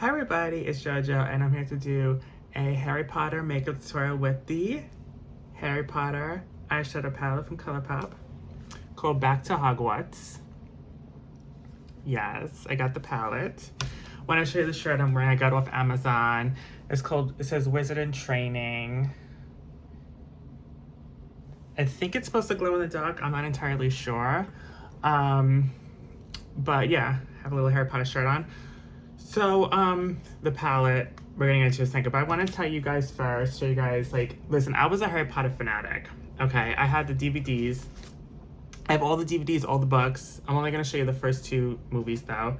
Hi everybody, it's JoJo and I'm here to do a Harry Potter makeup tutorial with the Harry Potter eyeshadow palette from ColourPop called Back to Hogwarts. Yes, I got the palette. When I show you the shirt I'm wearing, I got it off Amazon. It says Wizard in Training. I think it's supposed to glow in the dark. I'm not entirely sure. But yeah, I have a little Harry Potter shirt on. So, the palette, we're gonna get into a second, but I want to tell you guys first, show you guys, like, listen, I was a Harry Potter fanatic, okay? I had the DVDs. I have all the DVDs, all the books. I'm only gonna show you the first two movies, though.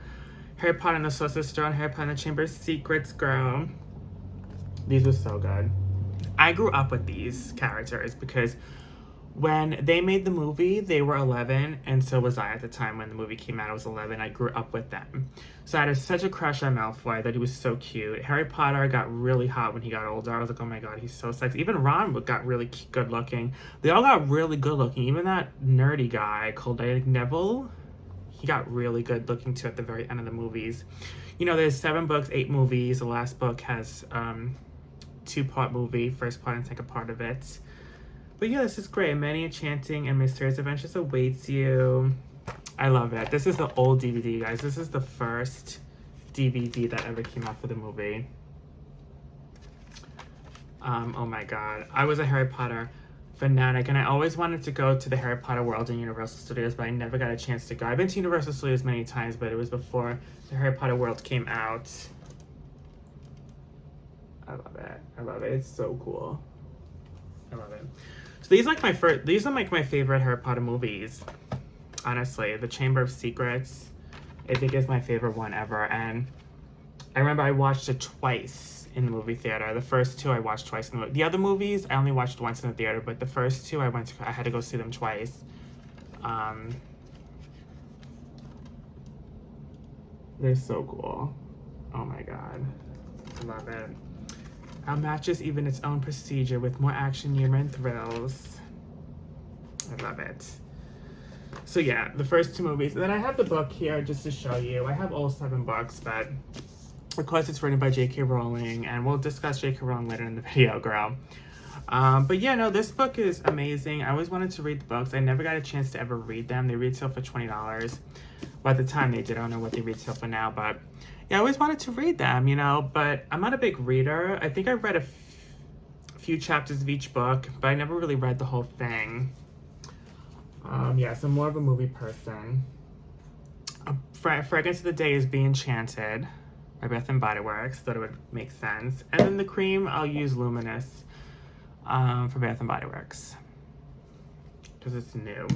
Harry Potter and the Sorcerer's Stone, Harry Potter and the Chamber of Secrets, girl. These were so good. I grew up with these characters because when they made the movie, they were 11, and so was I at the time when the movie came out. I was 11. I grew up with them. So I had such a crush on Malfoy that he was so cute. Harry Potter got really hot when he got older. I was like, oh my god, he's so sexy. Even Ron got really good looking. They all got really good looking. Even that nerdy guy called Neville, he got really good looking too at the very end of the movies. You know, there's 7 books, 8 movies. The last book has 2-part movie, first part and second part of it. But yeah, this is great. Many enchanting and mysterious adventures awaits you. I love it. This is the old DVD, guys. This is the first DVD that ever came out for the movie. Oh my god. I was a Harry Potter fanatic, and I always wanted to go to the Harry Potter world in Universal Studios, but I never got a chance to go. I've been to Universal Studios many times, but it was before the Harry Potter world came out. I love it. I love it. It's so cool. I love it. So these are like my favorite Harry Potter movies. Honestly, The Chamber of Secrets, I think is my favorite one ever. And I remember I watched it twice in the movie theater. The first 2 I watched twice in the movie. The other movies I only watched once in the theater, but the first 2 I had to go see them twice. They're so cool. Oh my god. I love it. Matches even its own procedure with more action, humor, and thrills. I love it. So yeah, the first 2 movies. And then I have the book here just to show you. I have all 7 books, but of course it's written by J.K. Rowling, and we'll discuss J.K. Rowling later in the video, girl. But yeah, no, this book is amazing. I always wanted to read the books. I never got a chance to ever read them. They retail for $20. Well, at the time they did. I don't know what they retail for now, but yeah, I always wanted to read them, you know, but I'm not a big reader. I think I read a few chapters of each book, but I never really read the whole thing. Yeah, so I'm more of a movie person. Fragrance of the Day is Be Enchanted by Bath & Body Works. Thought it would make sense. And then the cream, I'll use Luminous for Bath & Body Works because it's new.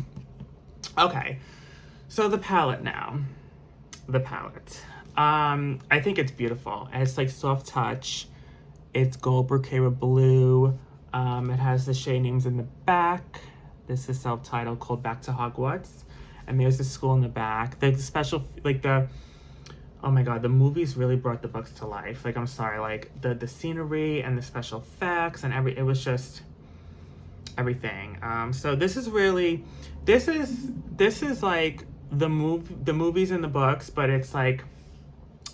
Okay, so the palette now. The palette. I think it's beautiful. It's like soft touch. It's gold bouquet with blue. It has the shade names in the back. This is self-titled called Back to Hogwarts. And there's the school in the back. The special, like oh my god, the movies really brought the books to life. Like, I'm sorry, like the scenery and the special effects and it was just everything. So this is really, this is like the movies and the books, but it's like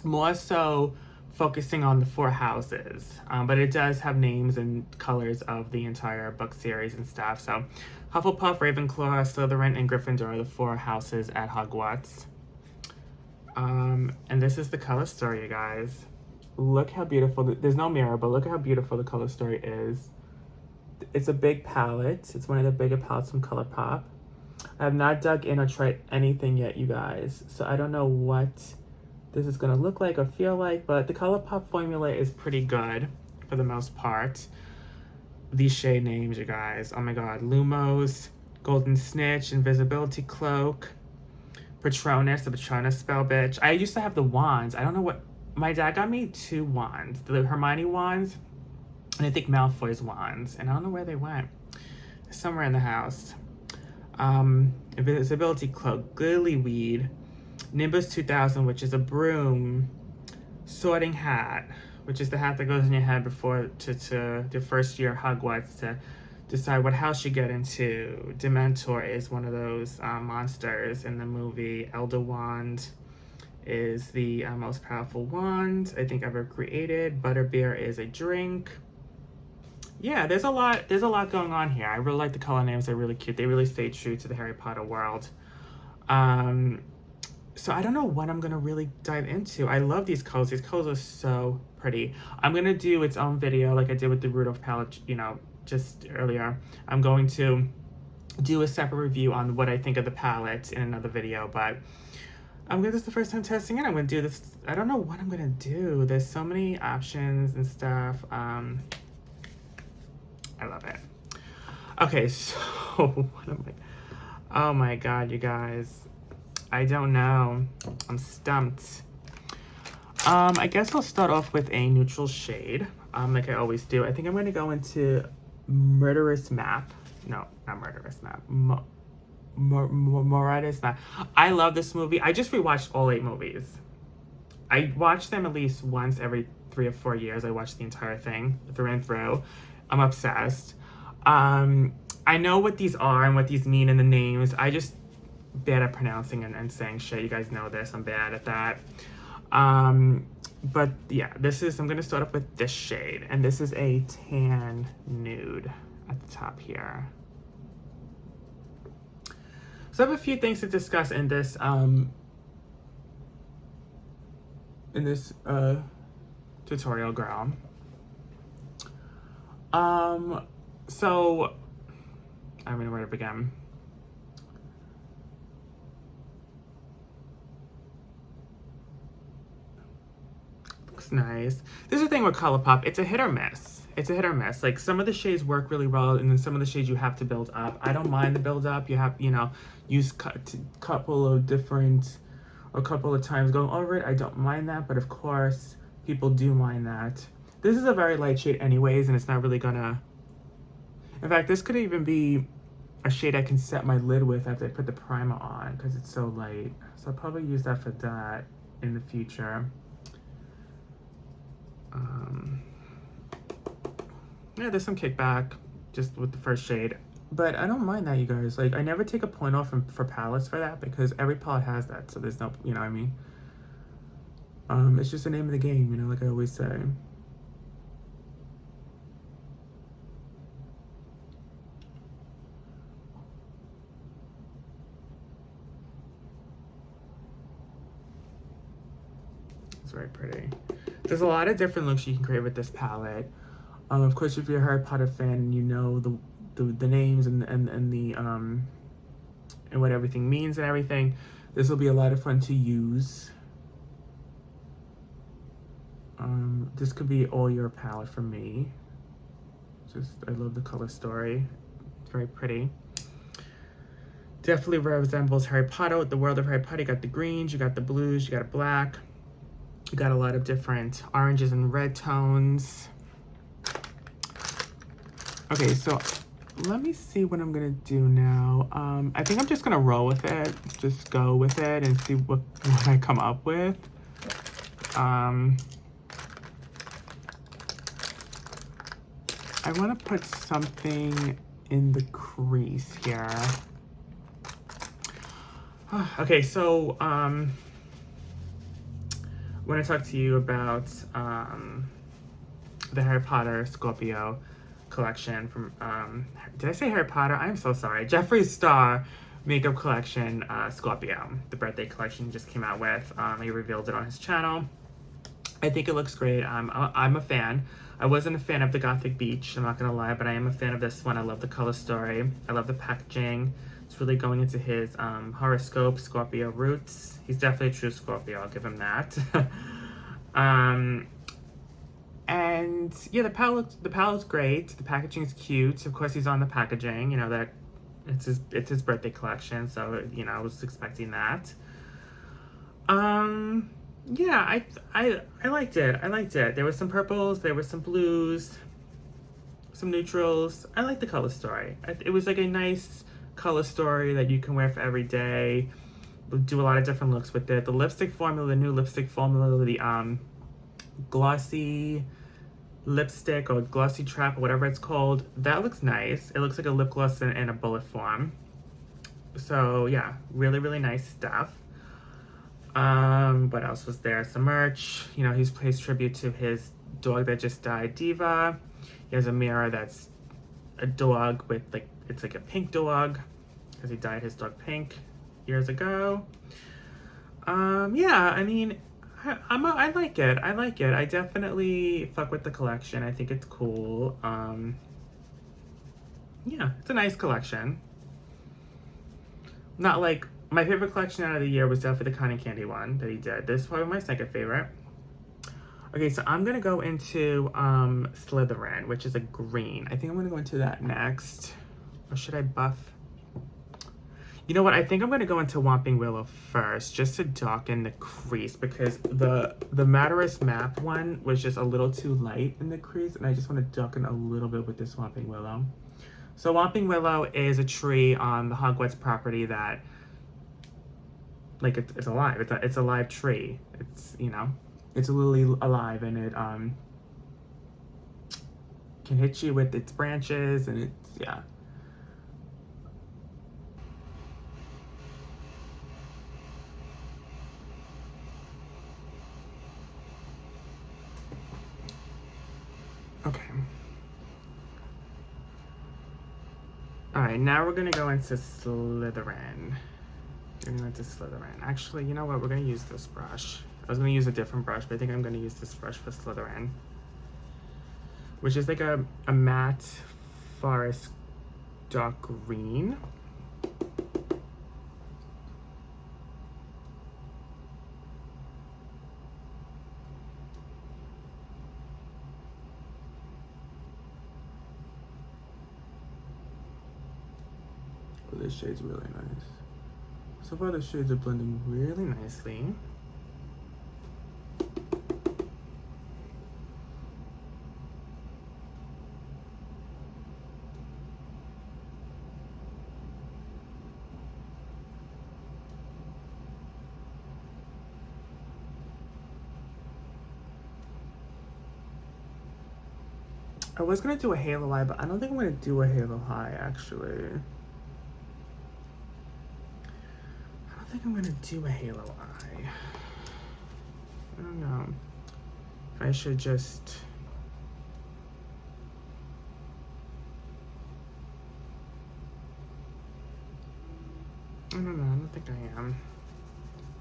more so focusing on the 4 houses, but it does have names and colors of the entire book series and stuff. So Hufflepuff, Ravenclaw, Slytherin, and Gryffindor are the 4 houses at Hogwarts. And this is the color story, you guys. Look how beautiful, there's no mirror, but look at how beautiful the color story is. It's a big palette. It's one of the bigger palettes from ColourPop. I have not dug in or tried anything yet, you guys, so I don't know what this is gonna look like or feel like, but the ColourPop formula is pretty good for the most part. These shade names, you guys, oh my god. Lumos, Golden Snitch, Invisibility Cloak, Patronus, the Patronus spell bitch. I used to have the wands. I don't know what, my dad got me 2 wands, the Hermione wands, and I think Malfoy's wands, and I don't know where they went. Somewhere in the house. Invisibility Cloak, Gillyweed, Nimbus 2000, which is a broom, Sorting Hat, which is the hat that goes in your head before to the first year Hogwarts to decide what house you get into. Dementor is one of those monsters in the movie. Elder Wand is the most powerful wand I think ever created. Butterbeer is a drink. Yeah, there's a lot going on here. I really like the color names. They're really cute. They really stay true to the Harry Potter world. So I don't know what I'm gonna really dive into. I love these colors. These colors are so pretty. I'm gonna do its own video like I did with the Rudolph palette, you know, just earlier. I'm going to do a separate review on what I think of the palette in another video, but this is the first time testing it. I'm gonna do this. I don't know what I'm gonna do. There's so many options and stuff. I love it. Okay, so what am I? Oh my God, you guys. I don't know. I'm stumped. I guess I'll start off with a neutral shade, like I always do. I think I'm gonna go into Murderous Map. No, not Murderous Map. Murderous Map. I love this movie. I just rewatched all 8 movies. I watch them at least once every 3 or 4 years. I watch the entire thing through and through. I'm obsessed. I know what these are and what these mean in the names. I just bad at pronouncing and saying shit. You guys know this. I'm bad at that. But yeah, I'm gonna start off with this shade, and this is a tan nude at the top here. So I have a few things to discuss in this tutorial, girl. So I don't know where to begin. Looks nice. This is the thing with ColourPop. It's a hit or miss. It's a hit or miss. Like, some of the shades work really well, and then some of the shades you have to build up. I don't mind the build up. You have, you know, use a couple of times going over it. I don't mind that, but of course, people do mind that. This is a very light shade anyways, and it's not really gonna... In fact, this could even be a shade I can set my lid with after I put the primer on, because it's so light. So I'll probably use that for that in the future. Yeah, there's some kickback just with the first shade, but I don't mind that, you guys. Like, I never take a point off for palettes for that, because every palette has that, so there's no, you know what I mean? It's just the name of the game, you know, like I always say. It's very pretty. There's a lot of different looks you can create with this palette. Of course, if you're a Harry Potter fan, you know the names and the and what everything means and everything. This will be a lot of fun to use. This could be all your palette for me. I love the color story. It's very pretty. Definitely resembles Harry Potter, the world of Harry Potter. You got the greens, you got the blues, you got a black. You got a lot of different oranges and red tones. Okay, so let me see what I'm gonna do now. I think I'm just gonna roll with it, just go with it and see what I come up with. I wanna put something in the crease here. Okay, so when I talk to you about the Harry Potter Scorpio collection from, did I say Harry Potter? I'm so sorry. Jeffree Star makeup collection, Scorpio, the birthday collection he just came out with. He revealed it on his channel. I think it looks great. I'm a fan. I wasn't a fan of the Gothic Beach, I'm not gonna lie, but I am a fan of this one. I love the color story. I love the packaging. It's really going into his horoscope, Scorpio roots. He's definitely a true Scorpio, I'll give him that. And yeah, the palette's great. The packaging's cute. Of course, he's on the packaging. You know that it's his birthday collection, so you know I was expecting that. Yeah, I liked it. I liked it. There were some purples. There were some blues. Some neutrals. I like the color story. It was like a nice color story that you can wear for every day. We'll do a lot of different looks with it. The lipstick formula, the new lipstick formula, the glossy lipstick or glossy trap or whatever it's called, that looks nice. It looks like a lip gloss in a bullet form. So yeah, really, really nice stuff. What else was there? Some merch. You know, he's pays tribute to his dog that just died, Diva. He has a mirror that's a dog with like, it's like a pink dog because he dyed his dog pink years ago. Yeah, I mean, I like it. I like it. I definitely fuck with the collection. I think it's cool. Yeah, it's a nice collection. Not like my favorite collection out of the year was definitely the cotton candy one that he did. This is probably my second favorite. Okay, so I'm gonna go into Slytherin, which is a green. I think I'm gonna go into that next. Or should I buff? You know what? I think I'm gonna go into Whomping Willow first, just to darken the crease, because the Matterist map one was just a little too light in the crease, and I just want to darken a little bit with this Whomping Willow. So Whomping Willow is a tree on the Hogwarts property that, like, it's alive. It's a live tree. It's, you know, it's literally alive, and it can hit you with its branches, and it's, yeah. Okay. Alright, now we're gonna go into Slytherin. We're gonna go into Slytherin. Actually, you know what? We're gonna use this brush. I was gonna use a different brush, but I think I'm gonna use this brush for Slytherin. Which is like a matte forest dark green. Oh, this shade's really nice. So far the shades are blending really nicely. I was gonna do a halo eye, but I don't think I'm gonna do a halo high actually. I don't think I'm gonna do a halo eye. I don't know. I should just. I don't know, I don't think I am.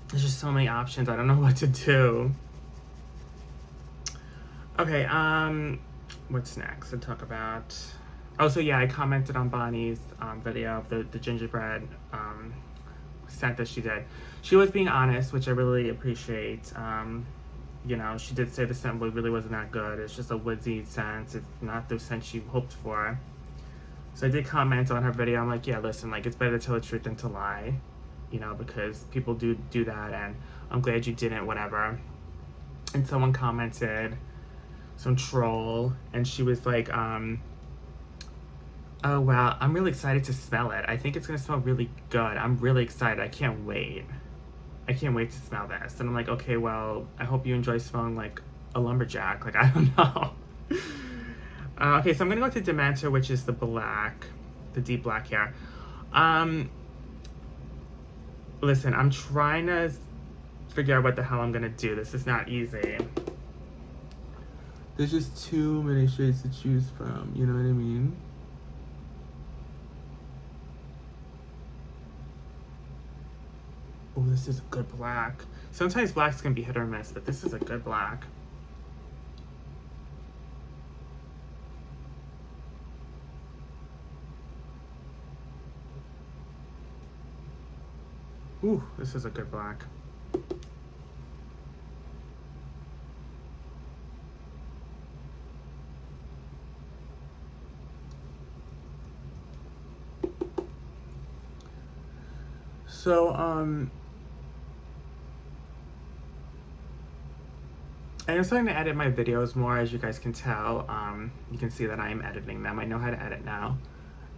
There's just so many options, I don't know what to do. Okay, what's next to talk about? Oh, so yeah, I commented on Bonnie's video of the gingerbread scent that she did. She was being honest, which I really appreciate. You know, she did say the scent really wasn't that good. It's just a woodsy scent. It's not the scent she hoped for. So I did comment on her video. I'm like, yeah, listen, like, it's better to tell the truth than to lie, you know, because people do that, and I'm glad you didn't, whatever. And someone commented, some troll, and she was like, oh wow, I'm really excited to smell it. I think it's gonna smell really good. I'm really excited. I can't wait. I can't wait to smell this. And I'm like, okay, well, I hope you enjoy smelling like a lumberjack. Like, I don't know. Okay, so I'm gonna go to Dementor, which is the black, the deep black here. Listen, I'm trying to figure out what the hell I'm gonna do. This is not easy. There's just too many shades to choose from, you know what I mean? Oh, this is a good black. Sometimes blacks can be hit or miss, but this is a good black. Ooh, this is a good black. So, I'm starting to edit my videos more, as you guys can tell. You can see that I am editing them. I know how to edit now.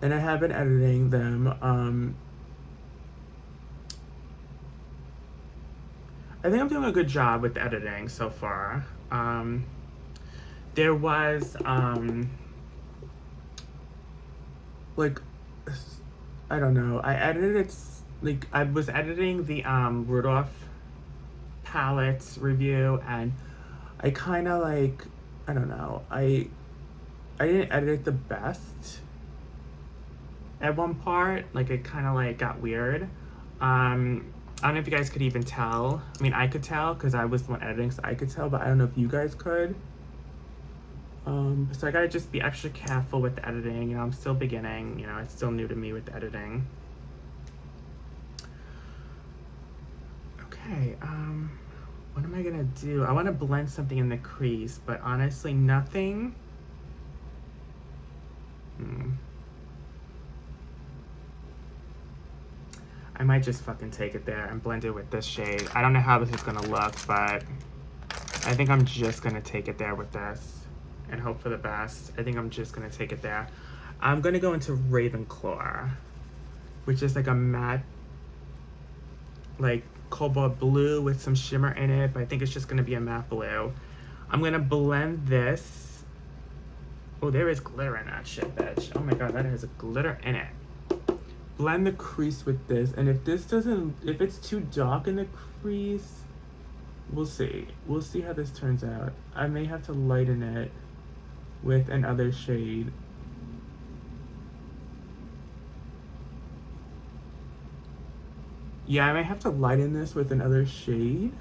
And I have been editing them. I think I'm doing a good job with editing so far. There was, like, I don't know. I edited it, like, I was editing the, Rudolph palette review, and I kind of like, I don't know, I didn't edit it the best at one part. Like, it kind of like got weird. I don't know if you guys could even tell. I mean, I could tell because I was the one editing, so I could tell, but I don't know if you guys could. So I gotta just be extra careful with the editing. You know, I'm still beginning. You know, it's still new to me with the editing. Okay, what am I gonna do? I want to blend something in the crease, but honestly, nothing. I might just fucking take it there and blend it with this shade. I don't know how this is gonna look, but I think I'm just gonna take it there with this and hope for the best. I think I'm just gonna take it there. I'm gonna go into Ravenclaw, which is like a matte, like cobalt blue with some shimmer in it, but I think it's just gonna be a matte blue. I'm gonna blend this. Oh, there is glitter in that shit, bitch. Oh my god, that has a glitter in it. Blend the crease with this, and if it's too dark in the crease, we'll see. We'll see how this turns out. I may have to lighten it with another shade. Yeah, I might have to lighten this with another shade.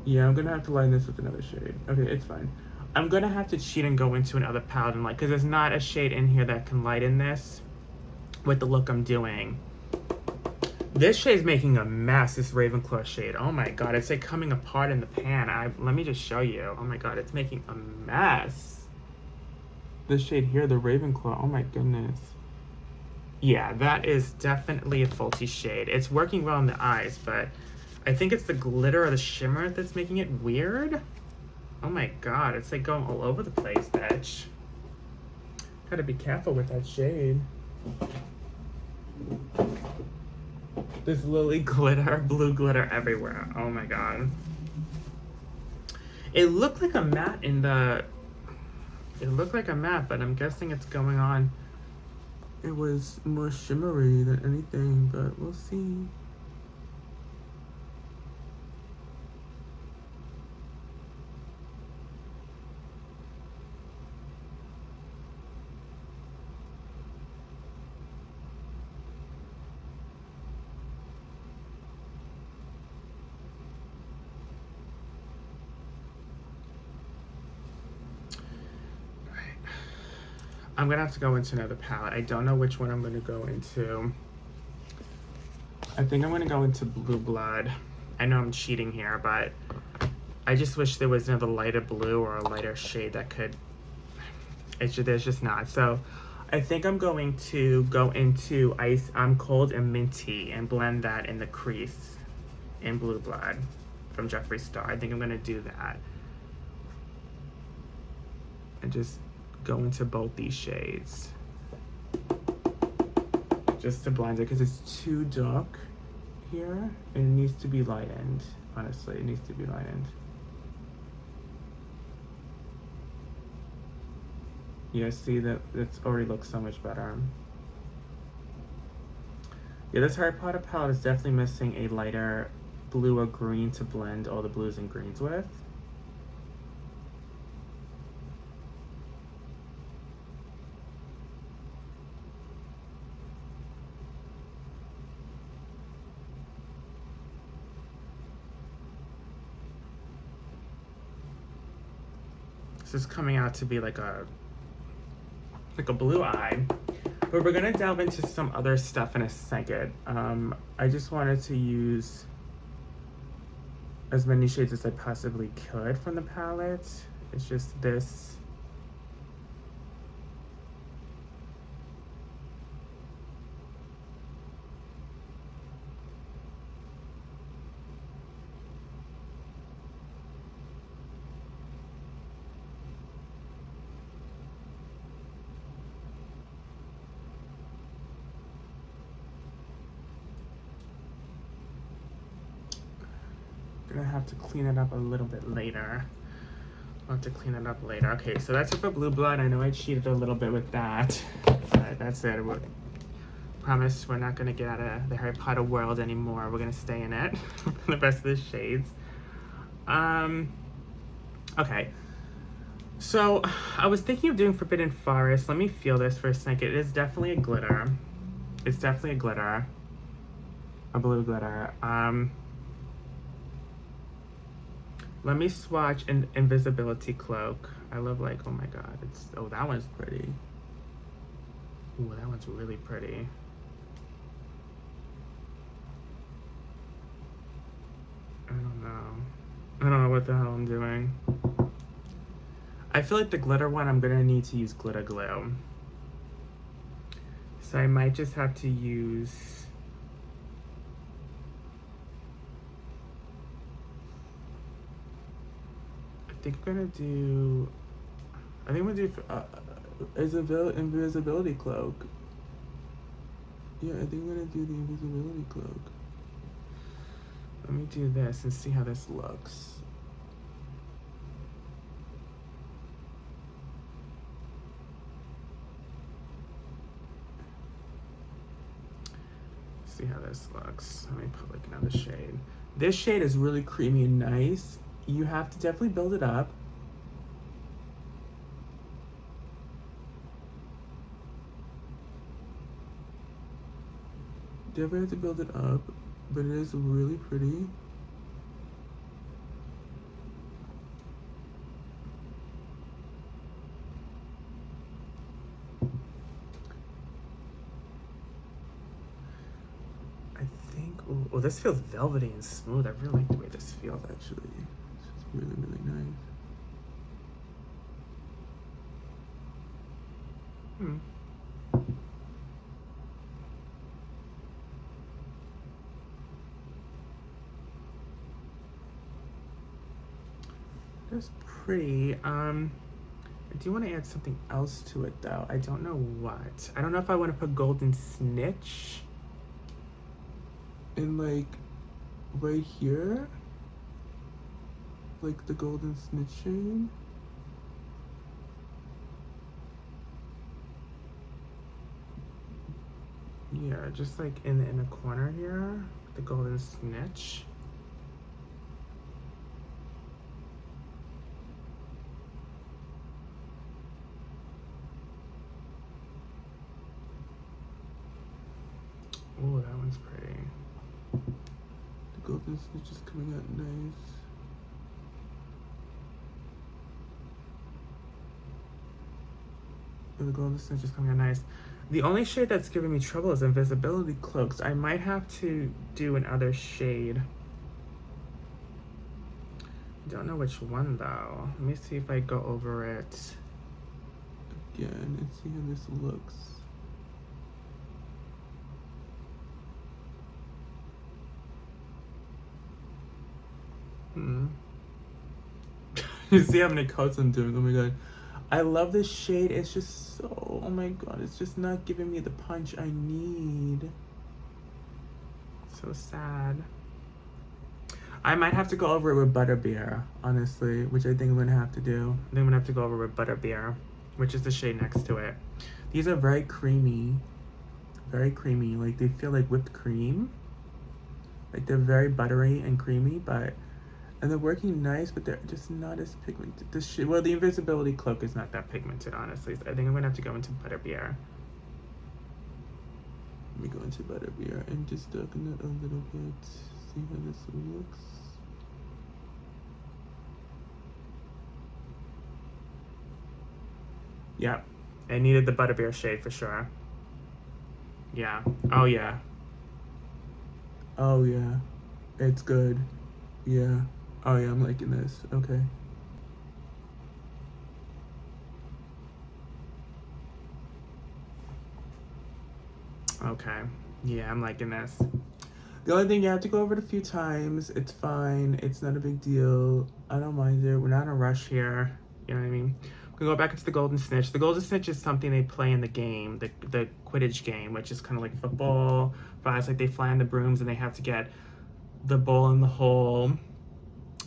Yeah, I'm gonna have to lighten this with another shade. Okay, it's fine. I'm gonna have to cheat and go into another palette and light, because there's not a shade in here that can lighten this with the look I'm doing. This shade's making a mess, this Ravenclaw shade. Oh my god, it's like coming apart in the pan. Let me just show you. Oh my god, it's making a mess. This shade here, the Ravenclaw, oh my goodness. Yeah, that is definitely a faulty shade. It's working well in the eyes, but I think it's the glitter or the shimmer that's making it weird. Oh my god, it's like going all over the place, bitch. Gotta be careful with that shade. There's lily glitter, blue glitter everywhere. Oh my god. It looked like a matte in the... It looked like a matte, but I'm guessing it's going on. It was more shimmery than anything, but we'll see. I'm gonna have to go into another palette. I don't know which one I'm gonna go into. I think I'm gonna go into Blue Blood. I know I'm cheating here, but I just wish there was another lighter blue or a lighter shade that could, there's just not. So I think I'm going to go into Ice, I'm Cold and Minty and blend that in the crease in Blue Blood from Jeffree Star. I think I'm gonna do that. And just go into both these shades just to blend it, because it's too dark here and it needs to be lightened. Honestly, it needs to be lightened. Yeah, see, that's already looks so much better. Yeah, this Harry Potter palette is definitely missing a lighter blue or green to blend all the blues and greens with. This is coming out to be like a blue eye, but we're gonna delve into some other stuff in a second. I just wanted to use as many shades as I possibly could from the palette. It's just this. Gonna have to clean it up a little bit later. I'll have to clean it up later. Okay, so that's it for Blue Blood. I know I cheated a little bit with that. That's it. We'll promise we're not going to get out of the Harry Potter world anymore. We're going to stay in it for the rest of the shades. Okay. So, I was thinking of doing Forbidden Forest. Let me feel this for a second. It is definitely a glitter. It's definitely a glitter. A blue glitter. Let me swatch an Invisibility Cloak. I love, like, oh my god. Oh, that one's pretty. Ooh, that one's really pretty. I don't know what the hell I'm doing. I feel like the glitter one, I'm gonna need to use glitter glue. So I might just have to use... I think I'm gonna do Invisibility Cloak. Yeah, I think I'm gonna do the Invisibility Cloak. Let me do this and see how this looks. See how this looks. Let me put like another shade. This shade is really creamy and nice. You have to definitely build it up. Definitely have to build it up, but it is really pretty. I think, oh, this feels velvety and smooth. I really like the way this feels, actually. It's really, really nice. That's pretty. I do want to add something else to it, though. I don't know what. I don't know if I want to put Golden Snitch in, like, right here. Like the Golden Snitch shade. Yeah, just like in the corner here, the Golden Snitch. Oh, that one's pretty. The Golden Snitch is coming out nice. Oh, the Golden Snitch is coming out nice. The only shade that's giving me trouble is Invisibility Cloaks. I might have to do another shade. I don't know which one though. Let me see if I go over it again and see how this looks. You see how many coats I'm doing? Oh my god. I love this shade. It's just so, oh my god, it's just not giving me the punch I need. So sad. I might have to go over it with Butterbeer, honestly, which I think I'm gonna have to do. I think I'm gonna have to go over with Butterbeer, which is the shade next to it. These are very creamy. Very creamy. Like, they feel like whipped cream. Like, they're very buttery and creamy, but... And they're working nice, but they're just not as pigmented. This shade, well, the Invisibility Cloak is not that pigmented, honestly. So I think I'm gonna have to go into Butterbeer. Let me go into Butterbeer and just darken it a little bit. See how this looks. Yeah, I needed the Butterbeer shade for sure. Yeah. Oh yeah. Oh yeah. It's good. Yeah. Oh yeah, I'm liking this. Okay. Okay. Yeah, I'm liking this. The only thing, you have to go over it a few times. It's fine. It's not a big deal. I don't mind it. We're not in a rush here. You know what I mean? We go back into the Golden Snitch. The Golden Snitch is something they play in the game, the Quidditch game, which is kind of like football. But it's like they fly on the brooms and they have to get the ball in the hole.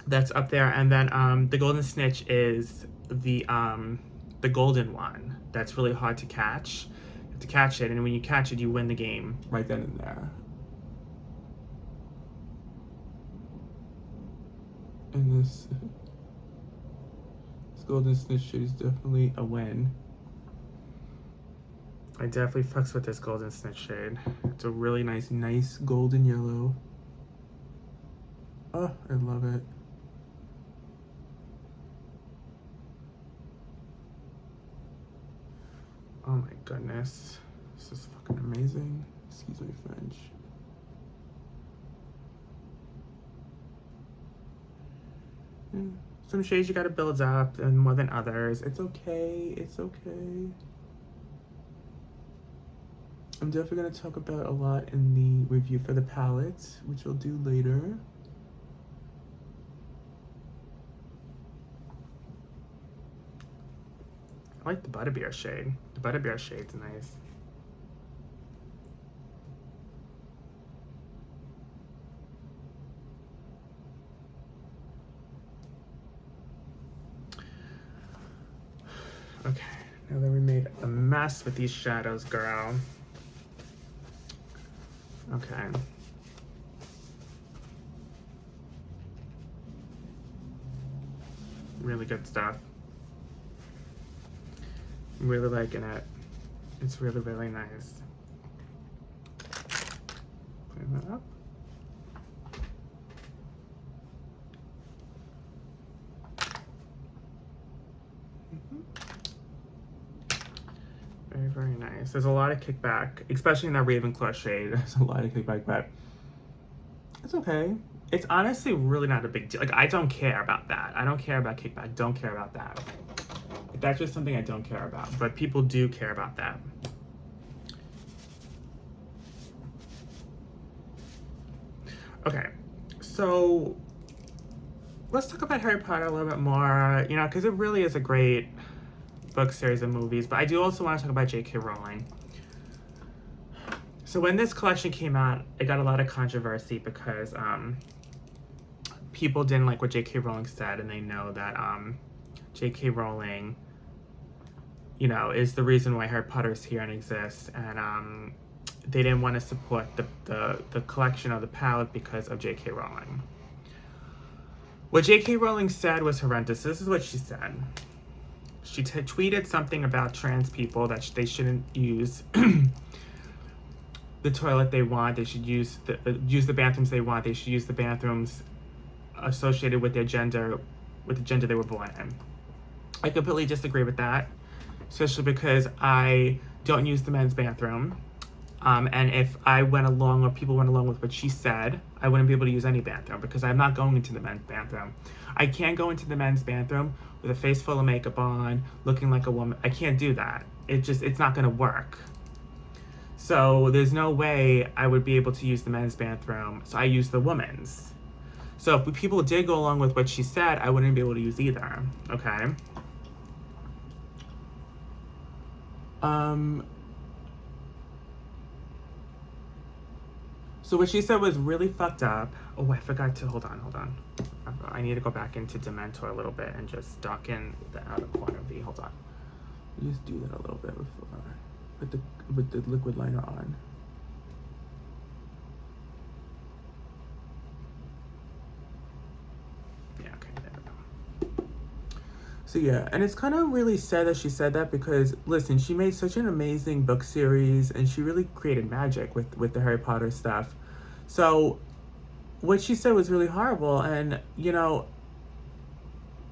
That's up there. And then the Golden Snitch is the golden one that's really hard to catch. to catch it, and when you catch it, you win the game right then and there. And this golden snitch shade is definitely a win. I definitely fucks with this golden snitch shade. It's a really nice golden yellow. Oh, I love it. Oh my goodness. This is fucking amazing. Excuse my French. Yeah. Some shades you gotta build up and more than others. It's okay. It's okay. I'm definitely gonna talk about a lot in the review for the palette, which I'll do later. I like the Butterbeer shade. The Butterbeer shade's nice. Okay, now that we made a mess with these shadows, girl. Okay. Really good stuff. I'm really liking it. It's really, really nice. Clean that up. Very, very nice. There's a lot of kickback, especially in that Ravenclaw shade. There's a lot of kickback, but it's okay. It's honestly really not a big deal. Like, I don't care about that. I don't care about kickback. Don't care about that. That's just something I don't care about, but people do care about that. Okay, so let's talk about Harry Potter a little bit more, you know, because it really is a great book series and movies, but I do also want to talk about J.K. Rowling. So when this collection came out, it got a lot of controversy because people didn't like what J.K. Rowling said, and they know that J.K. Rowling, you know, is the reason why Harry Potter is here and exists, and they didn't want to support the collection of the palette because of J.K. Rowling. What J.K. Rowling said was horrendous. This is what she said. She tweeted something about trans people, that they shouldn't use the toilet they want. They should use the bathrooms they want. They should use the bathrooms associated with their gender, with the gender they were born in. I completely disagree with that, especially because I don't use the men's bathroom. And if I went along, or people went along with what she said, I wouldn't be able to use any bathroom because I'm not going into the men's bathroom. I can't go into the men's bathroom with a face full of makeup on, looking like a woman. I can't do that. It's not gonna work. So there's no way I would be able to use the men's bathroom, so I use the women's. So if people did go along with what she said, I wouldn't be able to use either, okay? So what she said was really fucked up. Oh, I forgot to, hold on. I need to go back into Dementor a little bit and just dock in the outer corner V. Hold on. Just do that a little bit before, with the liquid liner on. Yeah, okay, there we go. So yeah, and it's kind of really sad that she said that because, listen, she made such an amazing book series and she really created magic with the Harry Potter stuff. So what she said was really horrible, and, you know,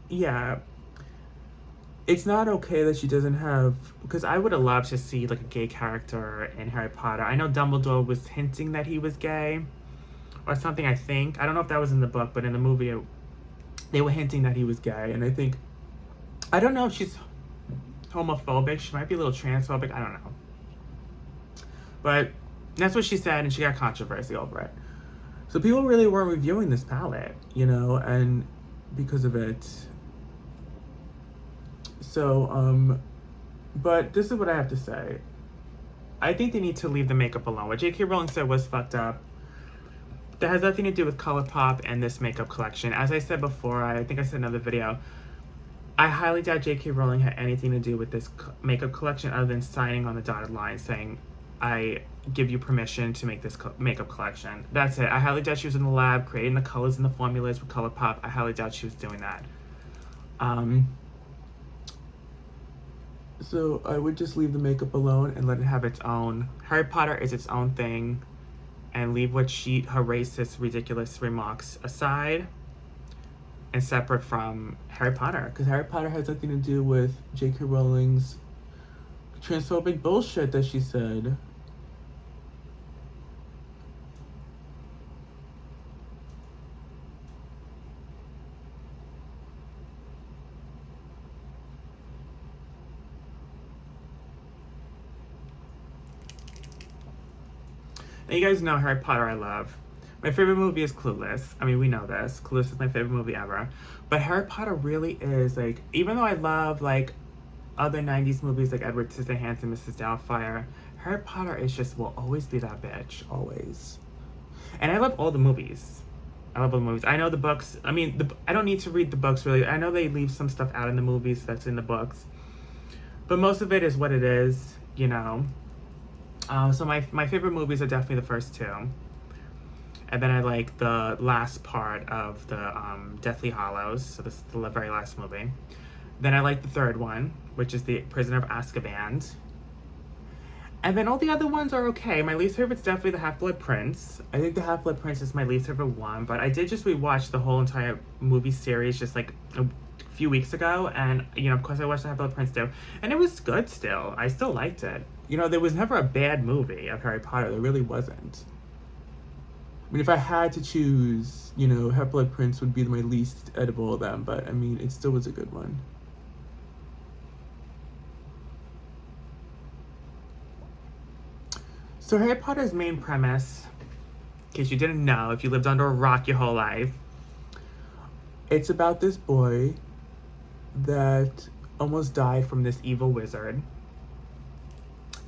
yeah, it's not okay that she doesn't have, because I would have loved to see, like, a gay character in Harry Potter. I know Dumbledore was hinting that he was gay or something, I think. I don't know if that was in the book, but in the movie, they were hinting that he was gay, and I don't know if she's homophobic. She might be a little transphobic. I don't know. But that's what she said, and she got controversy over it. So people really weren't reviewing this palette, you know, and because of it. So, but this is what I have to say. I think they need to leave the makeup alone. What J.K. Rowling said was fucked up. That has nothing to do with ColourPop and this makeup collection. As I said before, I think I said in another video, I highly doubt J.K. Rowling had anything to do with this makeup collection other than signing on the dotted line saying, I give you permission to make this makeup collection. That's it. I highly doubt she was in the lab creating the colors and the formulas with ColourPop. I highly doubt she was doing that. So I would just leave the makeup alone and let it have its own. Harry Potter is its own thing, and leave her racist, ridiculous remarks aside and separate from Harry Potter, because Harry Potter has nothing to do with J.K. Rowling's transphobic bullshit that she said. Now, you guys know Harry Potter I love. My favorite movie is Clueless. I mean, we know this. Clueless is my favorite movie ever. But Harry Potter really is, like, even though I love, like, other 90s movies like Edward Scissorhands and Mrs. Doubtfire, Harry Potter is just, will always be that bitch. Always. And I love all the movies. I love all the movies. I know the books. I mean, I don't need to read the books, really. I know they leave some stuff out in the movies that's in the books. But most of it is what it is, you know. So my favorite movies are definitely the first two. And then I like the last part of the Deathly Hallows, so this is the very last movie. Then I like the third one, which is the Prisoner of Azkaban. And then all the other ones are okay. My least favorite is definitely the Half-Blood Prince. I think the Half-Blood Prince is my least favorite one, but I did just rewatch the whole entire movie series just like a few weeks ago, and you know, of course I watched the Half-Blood Prince too, and it was good still. I still liked it. You know, there was never a bad movie of Harry Potter. There really wasn't. I mean, if I had to choose, you know, Half-Blood Prince would be my least out of all of them, but I mean, it still was a good one. So Harry Potter's main premise, in case you didn't know, if you lived under a rock your whole life, it's about this boy that almost died from this evil wizard.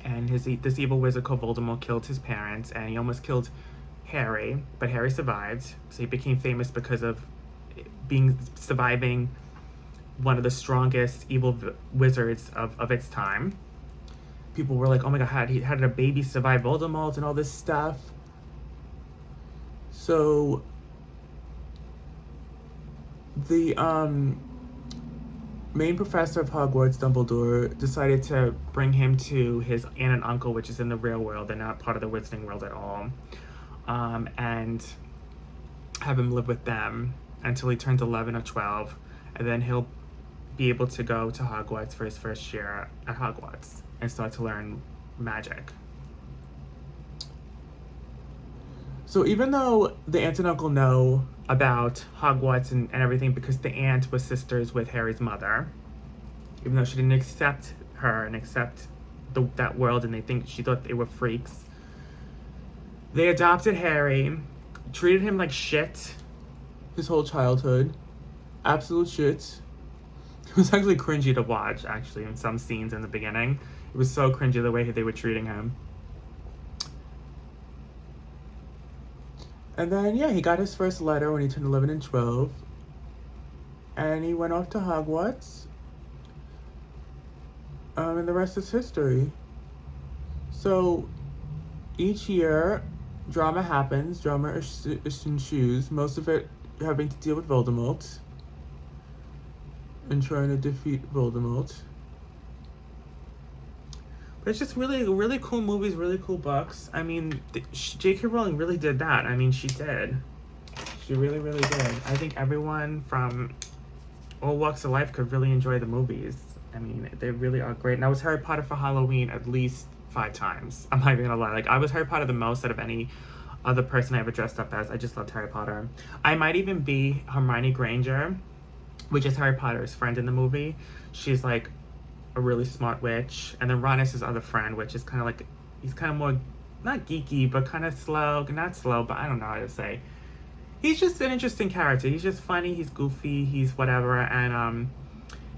And this evil wizard called Voldemort killed his parents, and he almost killed Harry, but Harry survived. So he became famous because of surviving one of the strongest evil wizards of its time. People were like, oh my god, how did a baby survive Voldemort and all this stuff? So the main professor of Hogwarts, Dumbledore, decided to bring him to his aunt and uncle, which is in the real world. They're not part of the Wizarding world at all. And have him live with them until he turns 11 or 12. And then he'll be able to go to Hogwarts for his first year at Hogwarts and start to learn magic. So even though the aunt and uncle know about Hogwarts and everything, because the aunt was sisters with Harry's mother, even though she didn't accept her and accept that world, and she thought they were freaks, they adopted Harry, treated him like shit his whole childhood. Absolute shit. It was actually cringy to watch, actually, in some scenes in the beginning. It was so cringy the way they were treating him. And then, yeah, he got his first letter when he turned 11 and 12. And he went off to Hogwarts. And the rest is history. So, each year, drama happens. Drama ensues. Most of it having to deal with Voldemort. And trying to defeat Voldemort. But it's just really, really cool movies, really cool books. I mean, J.K. Rowling really did that. I mean, she did. She really, really did. I think everyone from all walks of life could really enjoy the movies. I mean, they really are great. And I was Harry Potter for Halloween at least 5 times. I'm not even gonna lie. Like, I was Harry Potter the most out of any other person I ever dressed up as. I just loved Harry Potter. I might even be Hermione Granger, which is Harry Potter's friend in the movie. She's like a really smart witch. And then Ron is his other friend, which is kind of like, he's kind of more, not geeky, but kind of slow. Not slow, but I don't know how to say. He's just an interesting character. He's just funny, he's goofy, he's whatever. And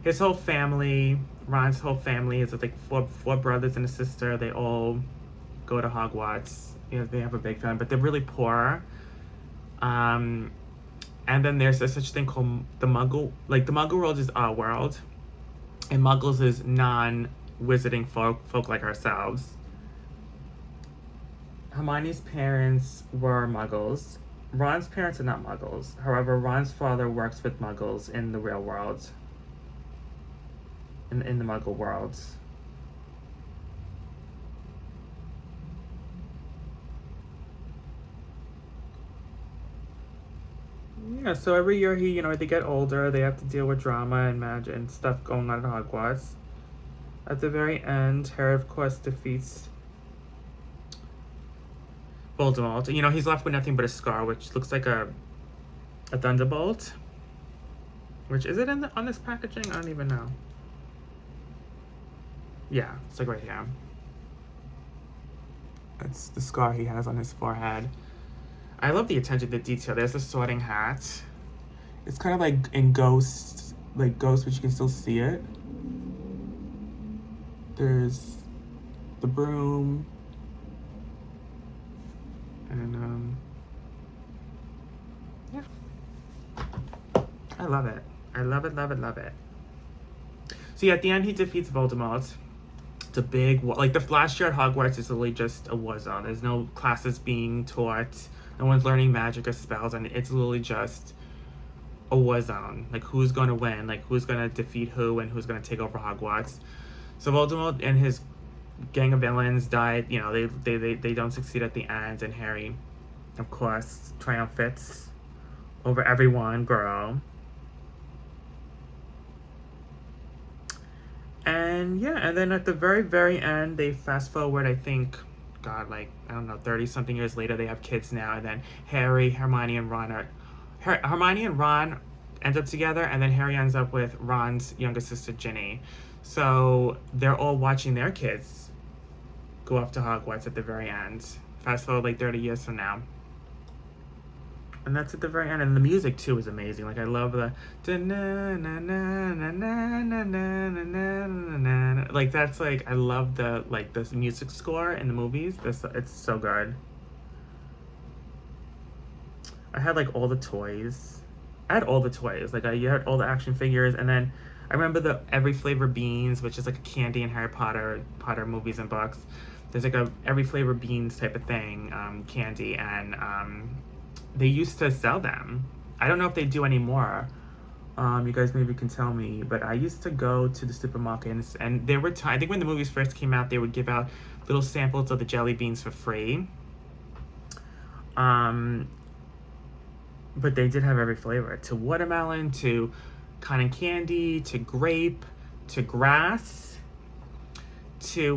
his whole family, Ron's whole family is like four brothers and a sister. They all go to Hogwarts. You know, they have a big family, but they're really poor. And then there's a such thing called the Muggle. Like the Muggle world is our world, and Muggles is non-wizarding folk like ourselves. Hermione's parents were Muggles. Ron's parents are not Muggles. However, Ron's father works with Muggles in the real world. In the Muggle world. Yeah, so every year they get older, they have to deal with drama and magic and stuff going on at Hogwarts. At the very end, Harry, of course, defeats Voldemort. He's left with nothing but a scar, which looks like a thunderbolt. Which, is it on this packaging? I don't even know. Yeah, it's like right here. That's the scar he has on his forehead. I love the attention to detail. There's a sorting hat. It's kind of like in Ghost, but you can still see it. There's the broom. And, yeah. I love it. I love it, love it, love it. So yeah, at the end, he defeats Voldemort. It's a big, like the last year at Hogwarts is literally just a war zone. There's no classes being taught. No one's learning magic or spells, and it's literally just a war zone. Like, who's going to win? Like, who's going to defeat who, and who's going to take over Hogwarts? So Voldemort and his gang of villains died. They don't succeed at the end, and Harry, of course, triumphs over everyone, girl. And yeah, and then at the very, very end, they fast forward, I think, God, like, I don't know, 30-something years later, they have kids now, and then Hermione, and Ron end up together, and then Harry ends up with Ron's younger sister, Ginny. So they're all watching their kids go off to Hogwarts at the very end. Fast forward like 30 years from now. And that's at the very end. And the music, too, is amazing. Like, I love the... Like, that's, like... I love the, like, this music score in the movies. It's so good. I had, like, all the toys. I had all the toys. Like, I had all the action figures. And then I remember the Every Flavor Beans, which is, like, a candy in Harry Potter movies and books. There's, like, a Every Flavor Beans type of thing, candy. And, they used to sell them. I don't know if they do anymore. You guys maybe can tell me. But I used to go to the supermarket, and there were I think when the movies first came out, they would give out little samples of the jelly beans for free. But they did have every flavor. To watermelon, to cotton candy, to grape, to grass, to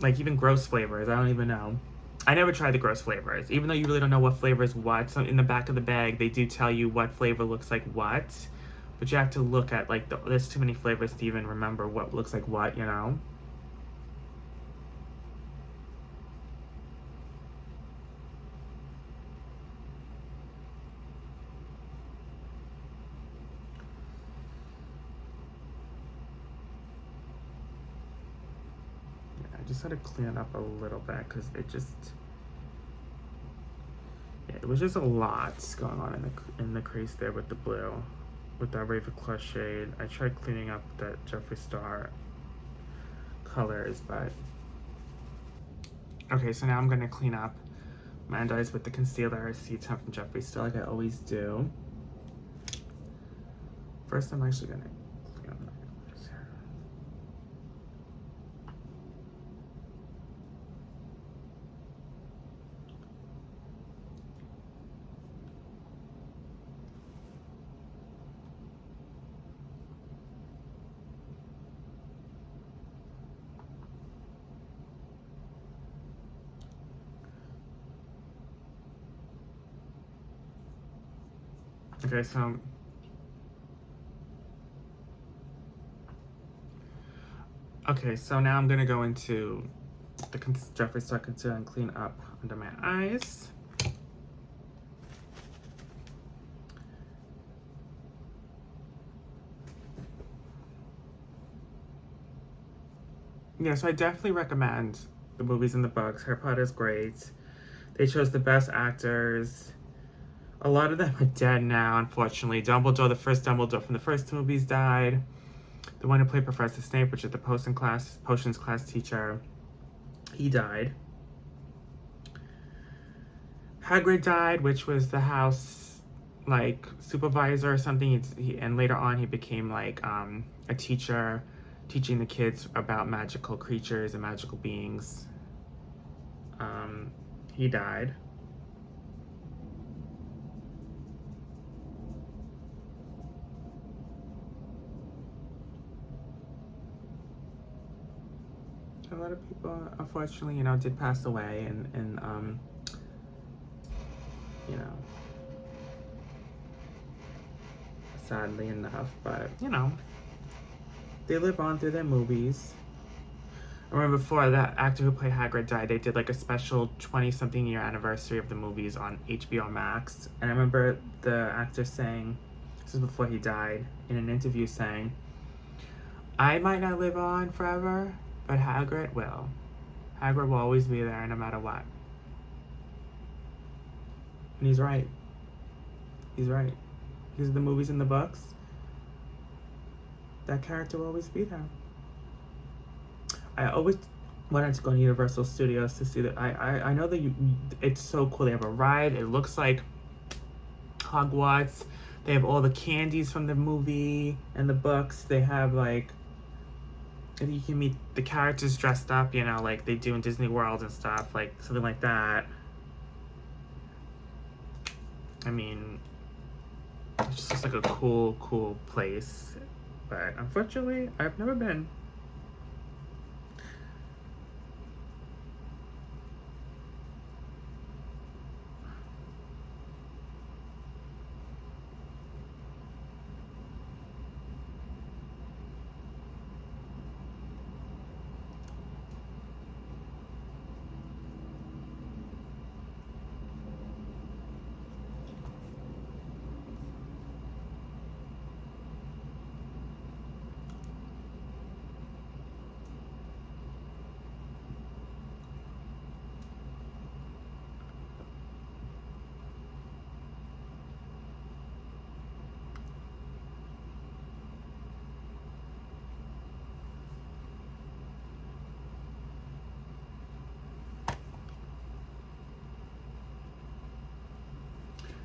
like even gross flavors. I don't even know. I never tried the gross flavors, even though you really don't know what flavor is what. So in the back of the bag, they do tell you what flavor looks like what, but you have to look at, like, there's too many flavors to even remember what looks like what, Yeah, I just had to clean it up a little bit because it was just a lot going on in the crease there with the blue, with that Ravenclaw shade. I tried cleaning up that Jeffree Star colors, but okay. So now I'm gonna clean up my under eyes with the concealer C10 from Jeffree Star, like I always do. First, I'm actually gonna clean up my eyes here. Okay, so now I'm gonna go into the Jeffree Star concealer and clean up under my eyes. Yeah, so I definitely recommend the movies and the books. Harry Potter is great. They chose the best actors. A lot of them are dead now, unfortunately. Dumbledore, the first Dumbledore from the first movies died. The one who played Professor Snape, which is the potions class teacher, he died. Hagrid died, which was the house like supervisor or something. And later on, he became like a teacher, teaching the kids about magical creatures and magical beings. He died. A lot of people, unfortunately, did pass away, and sadly enough, but they live on through their movies. I remember before that actor who played Hagrid died, they did like a special 20-something year anniversary of the movies on HBO Max. And I remember the actor saying, this is before he died, in an interview saying, I might not live on forever, but Hagrid will. Hagrid will always be there no matter what. And he's right. He's right. These are the movies and the books. That character will always be there. I always wanted to go to Universal Studios to see that. I know that it's so cool. They have a ride. It looks like Hogwarts. They have all the candies from the movie and the books. They have like, and you can meet the characters dressed up, like they do in Disney World and stuff, like something like that. I mean, it's just like a cool place. But unfortunately, I've never been.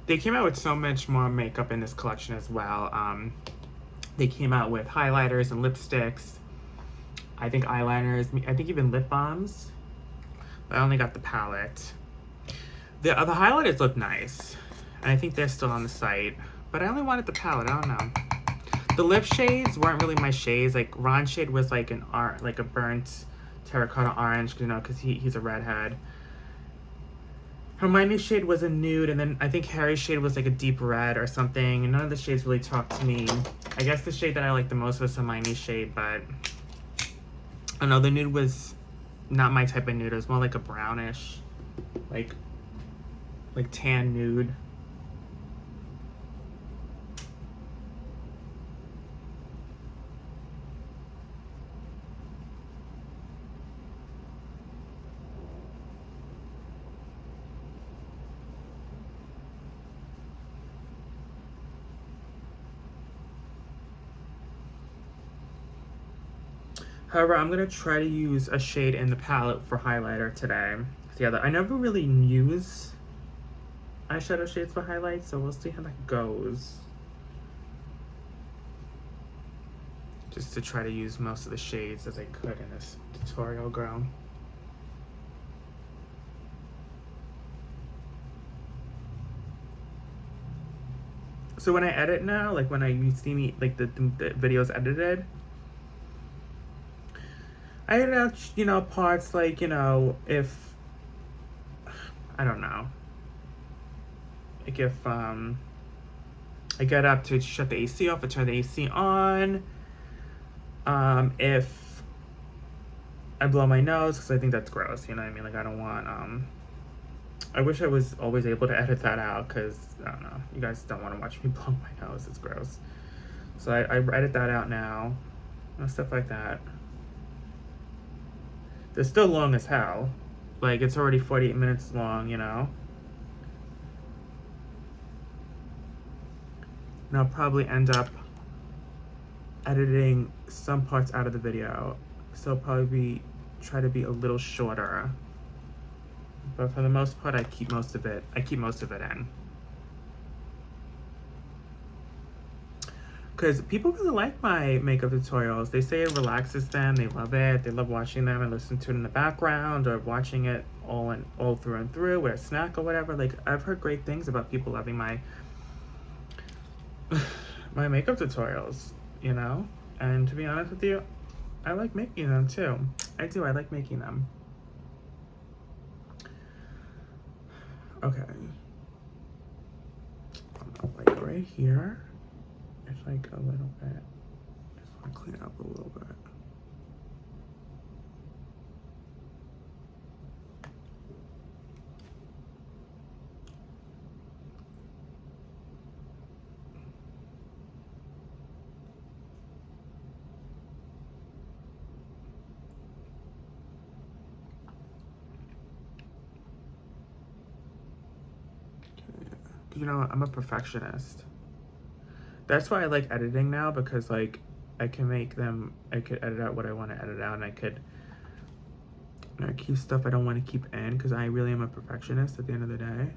They came out with so much more makeup in this collection as well. They came out with highlighters and lipsticks. I think eyeliners. I think even lip balms. But I only got the palette. The highlighters look nice. And I think they're still on the site. But I only wanted the palette. I don't know. The lip shades weren't really my shades. Like Ron's shade was like like a burnt terracotta orange, because he's a redhead. Hermione's shade was a nude, and then I think Harry's shade was like a deep red or something, and none of the shades really talked to me. I guess the shade that I liked the most was Hermione's shade, but I don't know, the nude was not my type of nude. It was more like a brownish, like tan nude. However, I'm going to try to use a shade in the palette for highlighter today. So yeah, I never really use eyeshadow shades for highlights, so we'll see how that goes. Just to try to use most of the shades as I could in this tutorial, girl. So when I edit now, like when you see me, like the video's edited, I edit out, parts like, if, I don't know, like if, I get up to shut the AC off or turn the AC on, if I blow my nose, because I think that's gross, you know what I mean? Like, I don't want, I wish I was always able to edit that out, because, I don't know, you guys don't want to watch me blow my nose, it's gross. So I edit that out now, stuff like that. They're still long as hell. Like, it's already 48 minutes long, And I'll probably end up editing some parts out of the video. So it'll probably try to be a little shorter. But for the most part, I keep most of it in. Because people really like my makeup tutorials. They say it relaxes them. They love it. They love watching them and listening to it in the background or watching it all through and through with a snack or whatever. Like, I've heard great things about people loving my my makeup tutorials, you know? And to be honest with you, I like making them too. I do. I like making them. Okay. Like right here. It's like a little bit. I just want to clean it up a little bit. You know, I'm a perfectionist. That's why I like editing now, because like I could edit out what I want to edit out, and I could keep stuff I don't want to keep in, because I really am a perfectionist at the end of the day.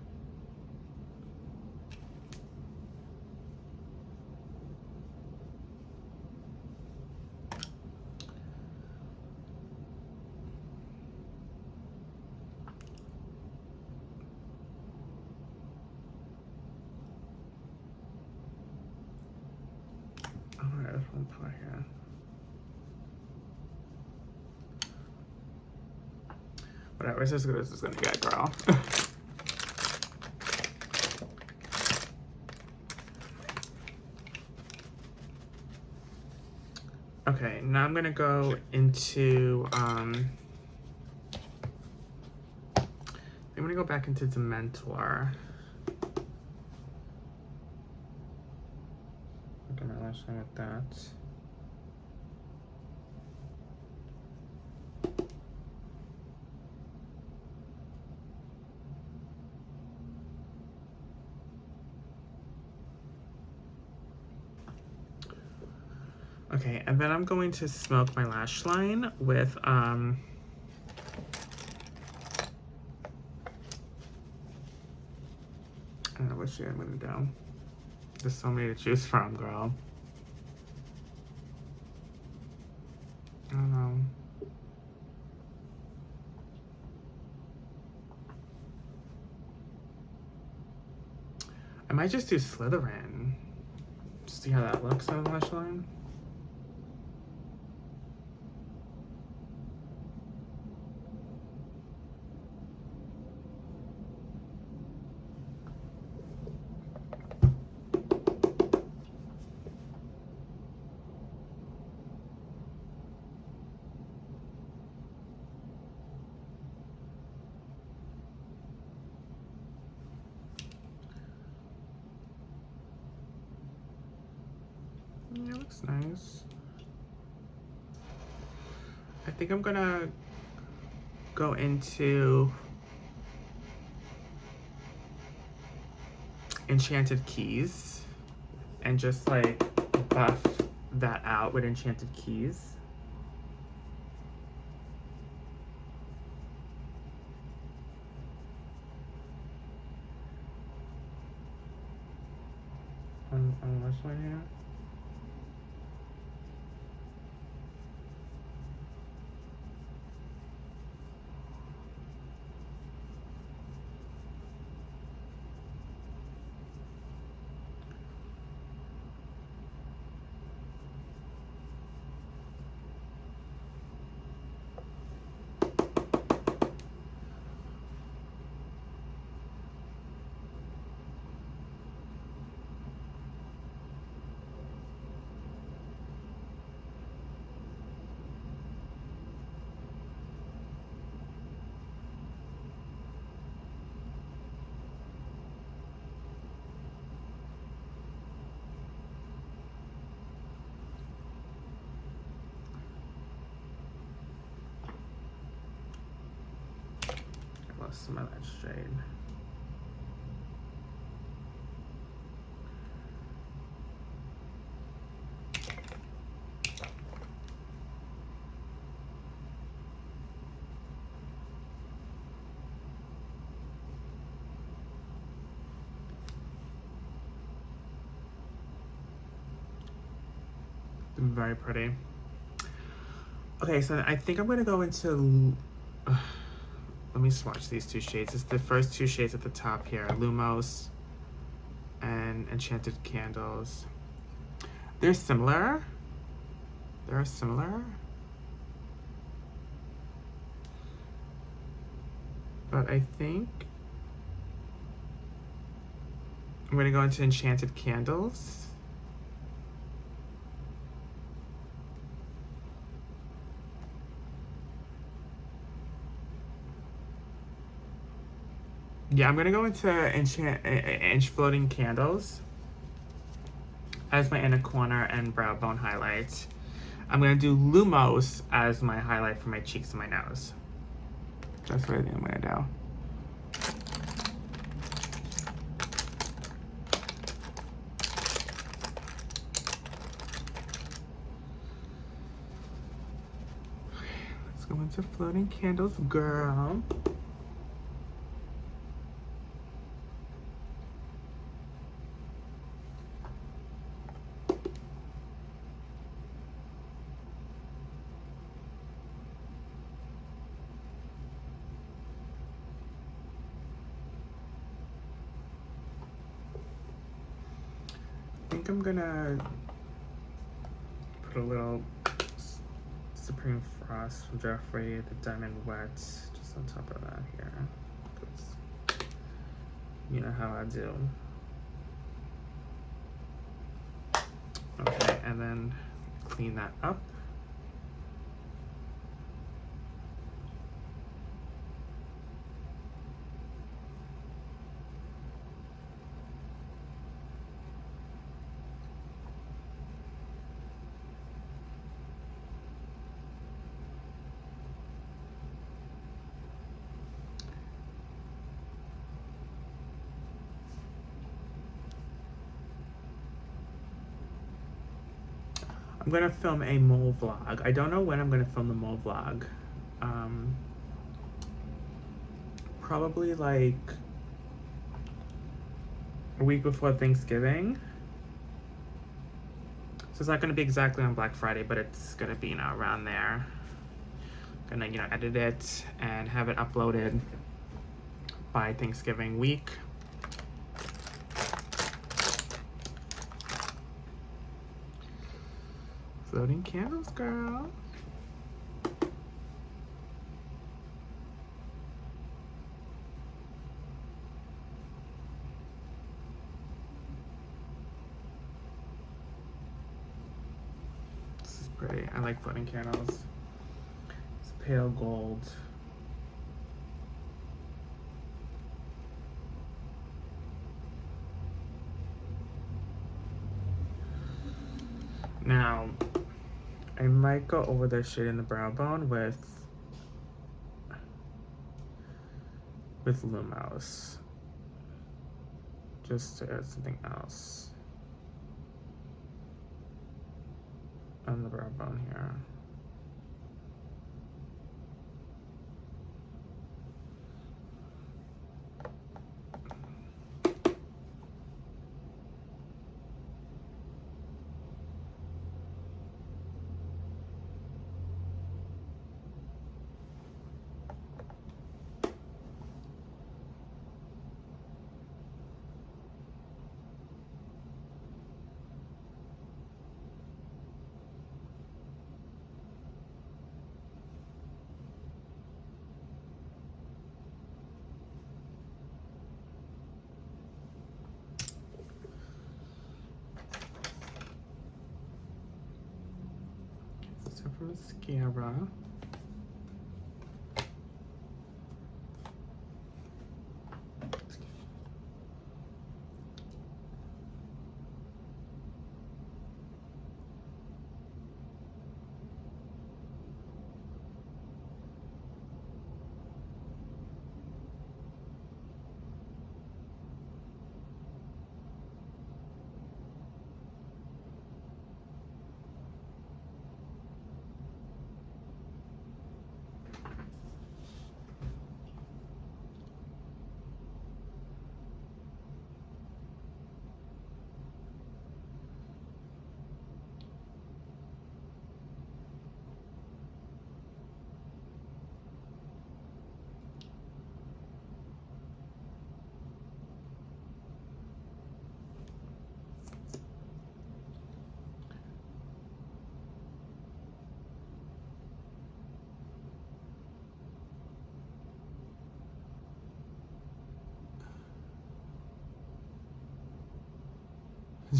Alright, this one part here. Whatever, it's as good as it's gonna get, girl. Okay, now I'm gonna go into I'm gonna go back into Dementor. Look at my last time with that. Okay, and then I'm going to smoke my lash line with I don't know what shade I'm gonna do. There's so many to choose from, girl. I don't know. I might just do Slytherin. See how that looks on the lash line. Yeah, it looks nice. I think I'm gonna go into Enchanted Keys and just like buff that out with Enchanted Keys. On this one here. Some of that shade. Very pretty. Okay, so I think I'm going to go into... let me swatch these two shades. It's the first two shades at the top here. Lumos and Enchanted Candles. They're similar. They're similar. But I think I'm going to go into Enchanted Candles. Yeah, I'm going to go into Floating Candles as my inner corner and brow bone highlight. I'm going to do Lumos as my highlight for my cheeks and my nose. That's what I think I'm going to do. Let's go into Floating Candles, girl. I think I'm gonna put a little Supreme Frost from Jeffree, the Diamond Wet, just on top of that here. Because you know how I do. Okay, and then clean that up. I'm gonna film a mole vlog. I don't know when I'm gonna film the mole vlog. Probably like a week before Thanksgiving. So it's not gonna be exactly on Black Friday, but it's gonna be, around there. Gonna, edit it and have it uploaded by Thanksgiving week. Floating Candles, girl. This is pretty. I like floating candles. It's pale gold. Now, I might go over this shade in the brow bone with Lumos, just to add something else on the brow bone here. For mascara.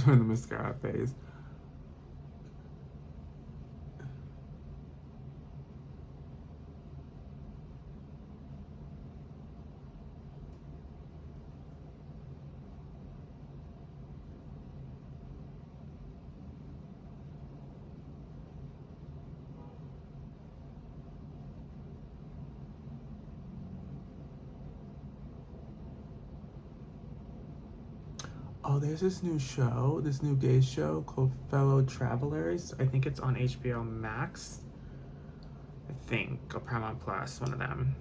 doing the mascara face. Oh, there's this new show, this new gay show called Fellow Travelers. I think it's on HBO Max. I think, or Paramount Plus, one of them.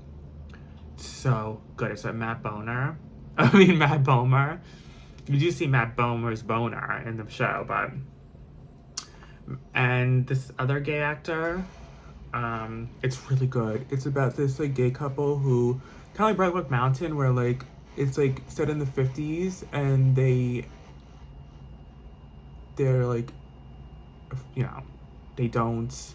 So good. It's Matt Bomer. Matt Bomer. You do see Matt Bomer's boner in the show, but... And this other gay actor, it's really good. It's about this like gay couple who, kind of like Brokeback Mountain, where like it's like set in the 50s and they're like, you know, they don't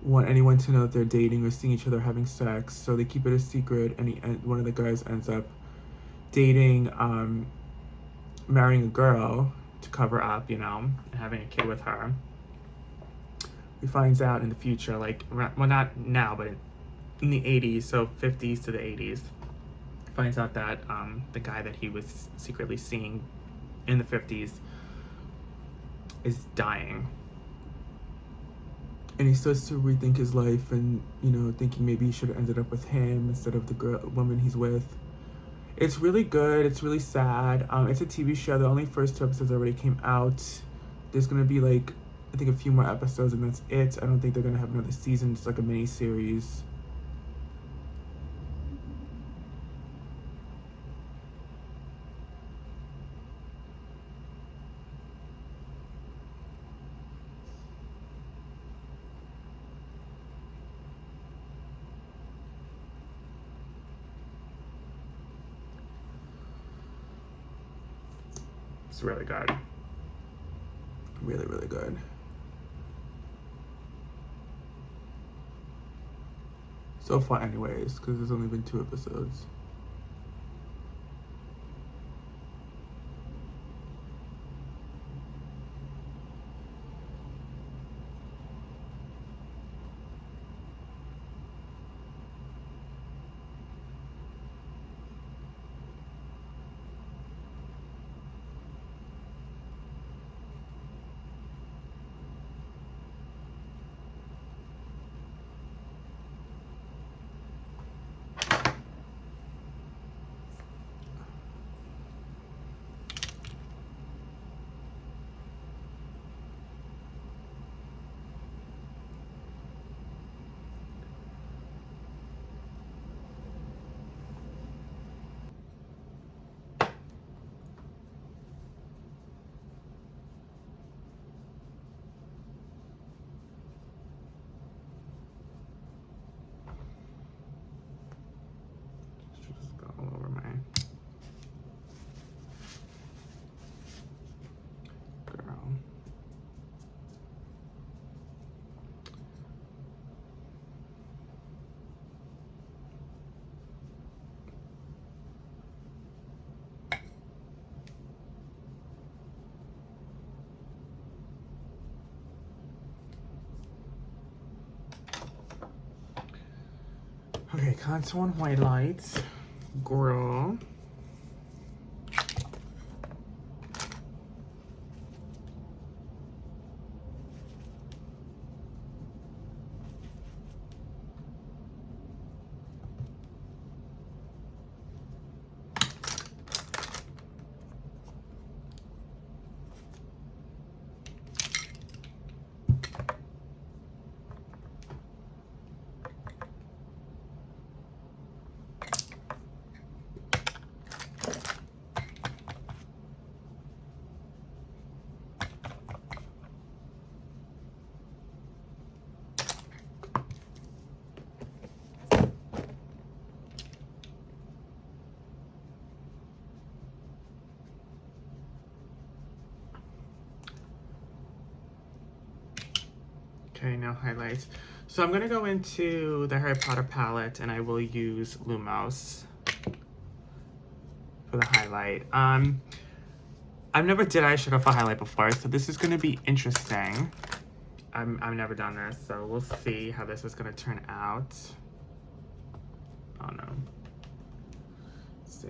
want anyone to know that they're dating or seeing each other having sex, so they keep it a secret. And one of the guys ends up dating, marrying a girl to cover up, you know, and having a kid with her. He finds out in the future, like, well, not now, but in the 80s, so 50s to the 80s, finds out that the guy that he was secretly seeing in the 50s is dying. And he starts to rethink his life and, you know, thinking maybe he should have ended up with him instead of the woman he's with. It's really good. It's really sad. It's a TV show. The only first 2 episodes already came out. There's going to be, like, I think a few more episodes, and that's it. I don't think they're going to have another season. It's like a mini-series. It's really good. Really, really good. So far anyways, because there's only been 2 episodes. Just go all over my girl. Okay, contour and highlights. Girl. Okay, now highlights. So I'm gonna go into the Harry Potter palette and I will use Lumos for the highlight. I I've never did eyeshadow for highlight before, so this is gonna be interesting. I've never done this, so we'll see how this is gonna turn out. Oh no. Let's see.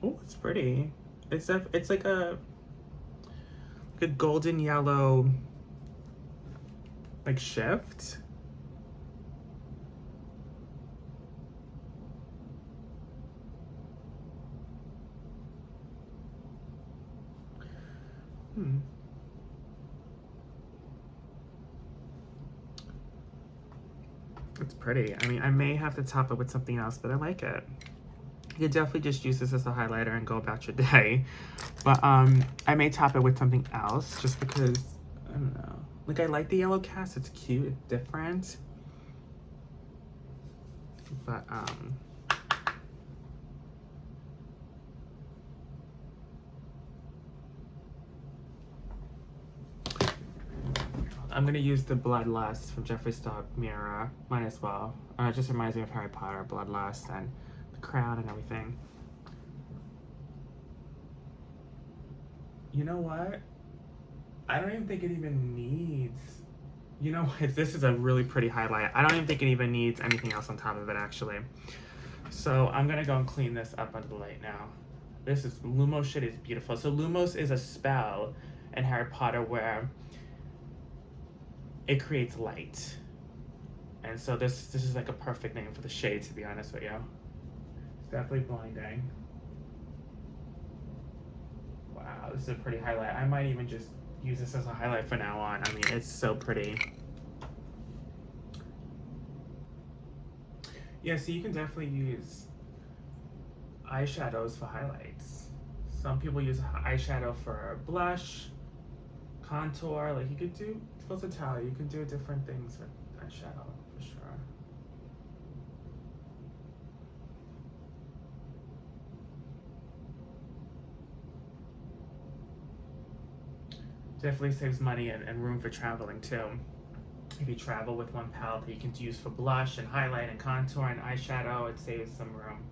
Oh, it's pretty. It's like a golden yellow like shift. It's pretty. I mean, I may have to top it with something else, but I like it. You could definitely just use this as a highlighter and go about your day. But I may top it with something else just because, I don't know. Like, I like the yellow cast. It's cute. It's different. But, I'm gonna use the Bloodlust from Jeffree Star mirror. Might as well. It just reminds me of Harry Potter, Bloodlust, and the crown and everything. You know what? I don't even think it even needs... You know what? This is a really pretty highlight. I don't even think it even needs anything else on top of it, actually. So I'm gonna go and clean this up under the light now. This is... Lumos shit is beautiful. So Lumos is a spell in Harry Potter where it creates light. And so this is like a perfect name for the shade, to be honest with you. It's definitely blinding. Wow, this is a pretty highlight. I might even just use this as a highlight from now on. I mean, it's so pretty. Yeah, so you can definitely use eyeshadows for highlights. Some people use eyeshadow for blush, contour. Like, you could do versatile. You can do different things with eyeshadow for sure. Definitely saves money and room for traveling too. If you travel with one palette that you can use for blush and highlight and contour and eyeshadow, it saves some room.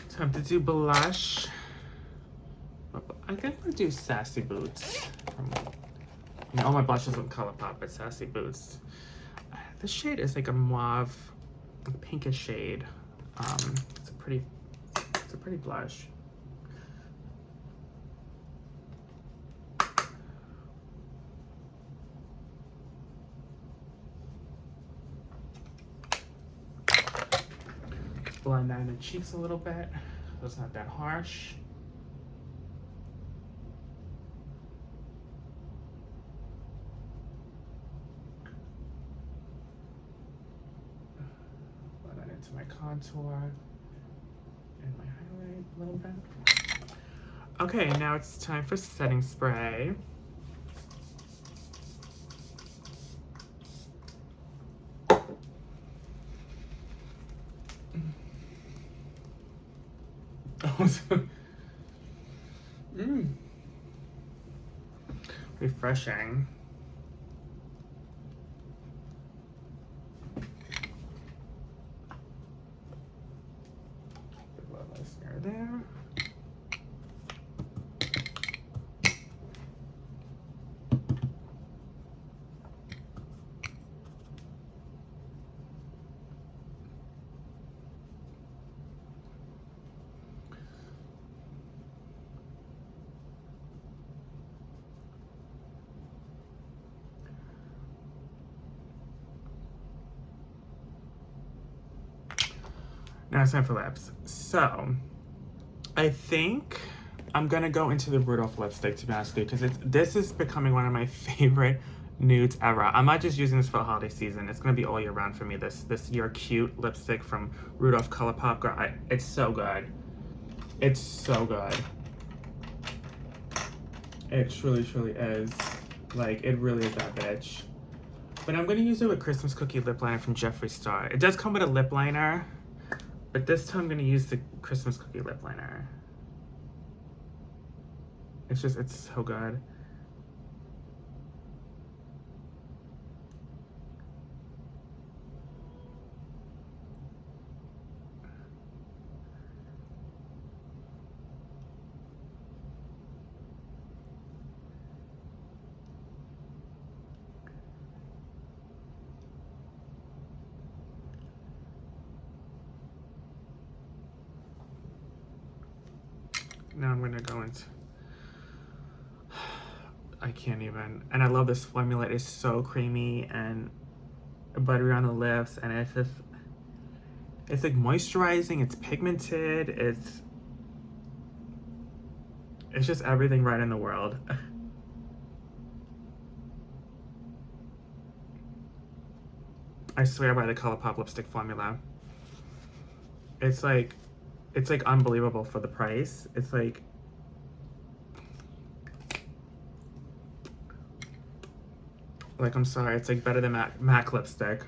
Time to do blush. I think I'm gonna do Sassy Boots. All my blushes with ColourPop, but Sassy Boots. The shade is like a mauve, pinkish shade. It's a pretty blush. Blend that in the cheeks a little bit, so it's not that harsh. Blend that into my contour and my highlight a little bit. Okay, now it's time for setting spray. Refreshing. Put a little mascara there. Now it's time for lips. So, I think I'm gonna go into the Rudolph lipstick, to be honest with you, because this is becoming one of my favorite nudes ever. I'm not just using this for the holiday season. It's gonna be all year round for me. This You're Cute lipstick from Rudolph ColourPop. Girl, it's so good. It's so good. It truly, truly is. Like, it really is that bitch. But I'm gonna use it with Christmas Cookie lip liner from Jeffree Star. It does come with a lip liner, but this time I'm gonna use the Christmas Cookie lip liner. It's so good. Now I'm gonna go into, I can't even. And I love this formula. It's so creamy and buttery on the lips, and it's like moisturizing, it's pigmented, it's just everything right in the world. I swear by the ColourPop lipstick formula. It's like unbelievable for the price. It's like, I'm sorry, it's like better than MAC lipstick.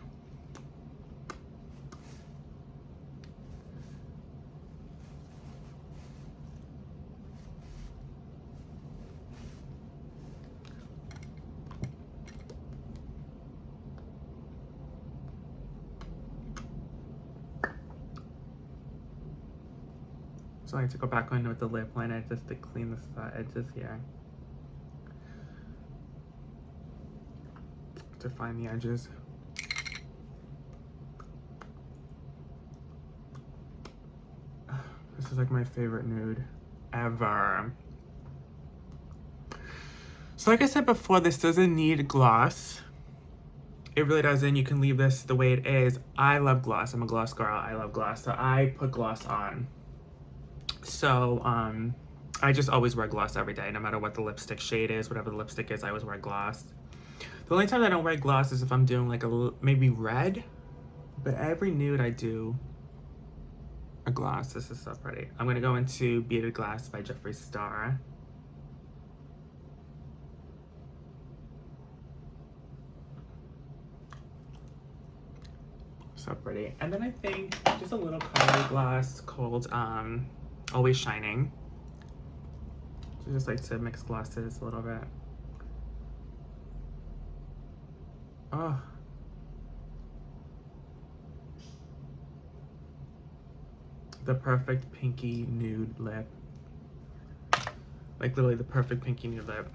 So I need to go back on with the lip liner just to clean the edges here. To find the edges. This is like my favorite nude ever. So like I said before, this doesn't need gloss. It really doesn't. You can leave this the way it is. I love gloss. I'm a gloss girl. I love gloss. So I put gloss on. So I just always wear gloss every day, no matter what the lipstick shade is, whatever the lipstick is, I always wear gloss. The only time I don't wear gloss is if I'm doing like maybe red, but every nude I do a gloss. This is so pretty. I'm gonna go into Beaded Glass by Jeffree Star. So pretty. And then I think just a little color gloss called Always Shining. So just like to mix glosses a little bit. Oh. The perfect pinky nude lip. Like literally the perfect pinky nude lip.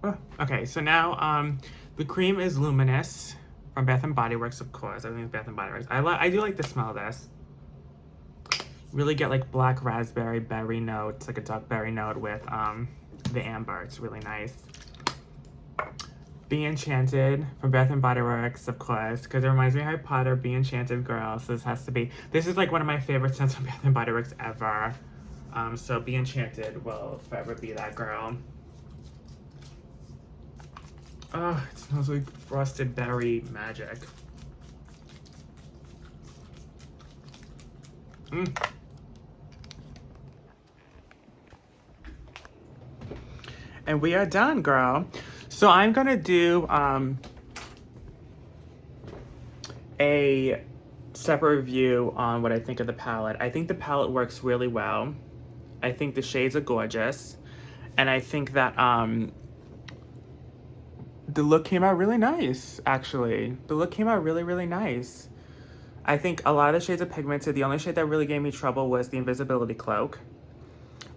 Oh, okay, so now the cream is Luminous from Bath and Body Works, of course. Everything is Bath and Body Works. I do like the smell of this. Really get like black raspberry berry notes, like a dark berry note with the amber. It's really nice. Be Enchanted from Bath and Body Works, of course, because it reminds me of Harry Potter. Be Enchanted, girl. So this is like one of my favorite scents from Bath and Body Works ever. So Be Enchanted will forever be that girl. Oh, it smells like frosted berry magic. And we are done, girl. So I'm gonna do a separate review on what I think of the palette. I think the palette works really well. I think the shades are gorgeous. And I think that the look came out really nice, actually. The look came out really, really nice. I think a lot of the shades are pigmented. The only shade that really gave me trouble was the Invisibility Cloak.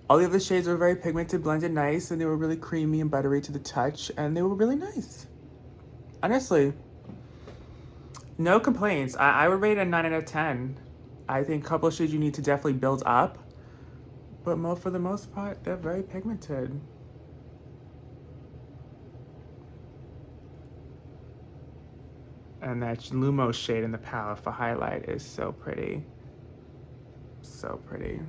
All the other shades were very pigmented, blended nice, and they were really creamy and buttery to the touch, and they were really nice. Honestly, no complaints. I would rate it a 9 out of 10. I think a couple of shades you need to definitely build up, but for the most part, they're very pigmented. And that Lumos shade in the palette for highlight is so pretty. so pretty.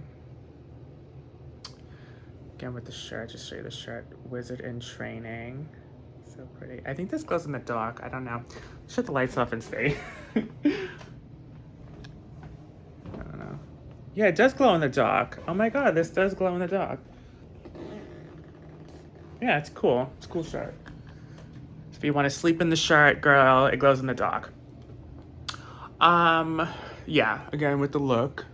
Again with the shirt, just show you the shirt. Wizard in Training. So pretty. I think this glows in the dark. I don't know. Shut the lights off and see. I don't know. Yeah, it does glow in the dark. Oh my god, this does glow in the dark. Yeah, it's cool. It's a cool shirt. If you want to sleep in the shirt, girl, it glows in the dark. Yeah, again with the look.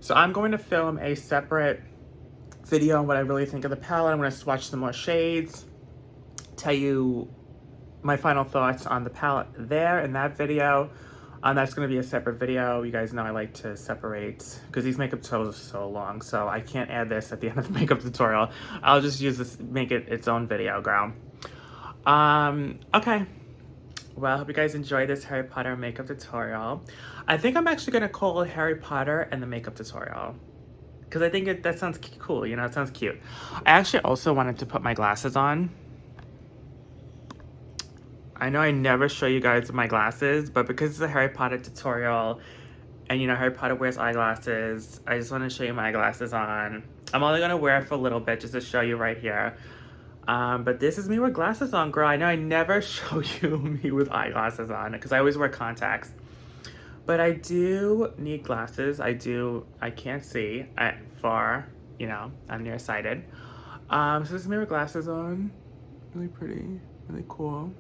So I'm going to film a separate video on what I really think of the palette. I'm going to swatch some more shades, tell you my final thoughts on the palette there in that video. That's going to be a separate video. You guys know I like to separate because these makeup tutorials are so long, so I can't add this at the end of the makeup tutorial. I'll just use this, make it its own video, girl. Okay. Well, I hope you guys enjoyed this Harry Potter makeup tutorial. I think I'm actually going to call it Harry Potter and the makeup tutorial. Because I think that sounds cool, you know, it sounds cute. I actually also wanted to put my glasses on. I know I never show you guys my glasses, but because it's a Harry Potter tutorial, and you know Harry Potter wears eyeglasses, I just want to show you my eyeglasses on. I'm only going to wear it for a little bit just to show you right here. But this is me with glasses on, girl. I know I never show you me with eyeglasses on because I always wear contacts. But I do need glasses. I can't see far, you know, I'm nearsighted. So this is me with glasses on. Really pretty, really cool.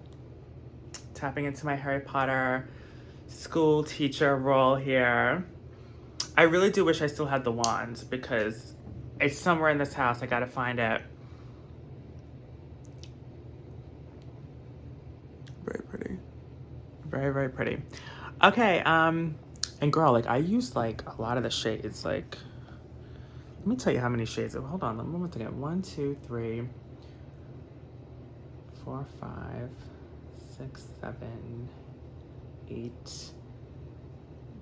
Tapping into my Harry Potter school teacher role here. I really do wish I still had the wand because it's somewhere in this house. I gotta find it. Very pretty. Very, very pretty. Okay, and girl, like I used like a lot of the shades. Like, let me tell you how many shades. Hold on, let me look at 1, 2, 3, 4, 5, 6, 7, 8,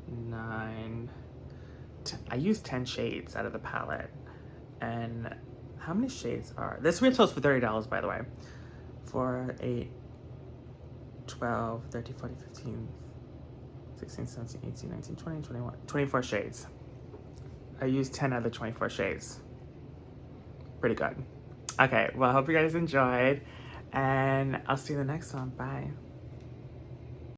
9, 10. I used 10 shades out of the palette. And how many shades are this? Retails for $30, by the way. 4, 8, 12, 13, 14, 15, 16, 17, 18, 19, 20, 21, 24 shades. I used 10 out of the 24 shades. Pretty good. Okay, well, I hope you guys enjoyed, and I'll see you in the next one. Bye.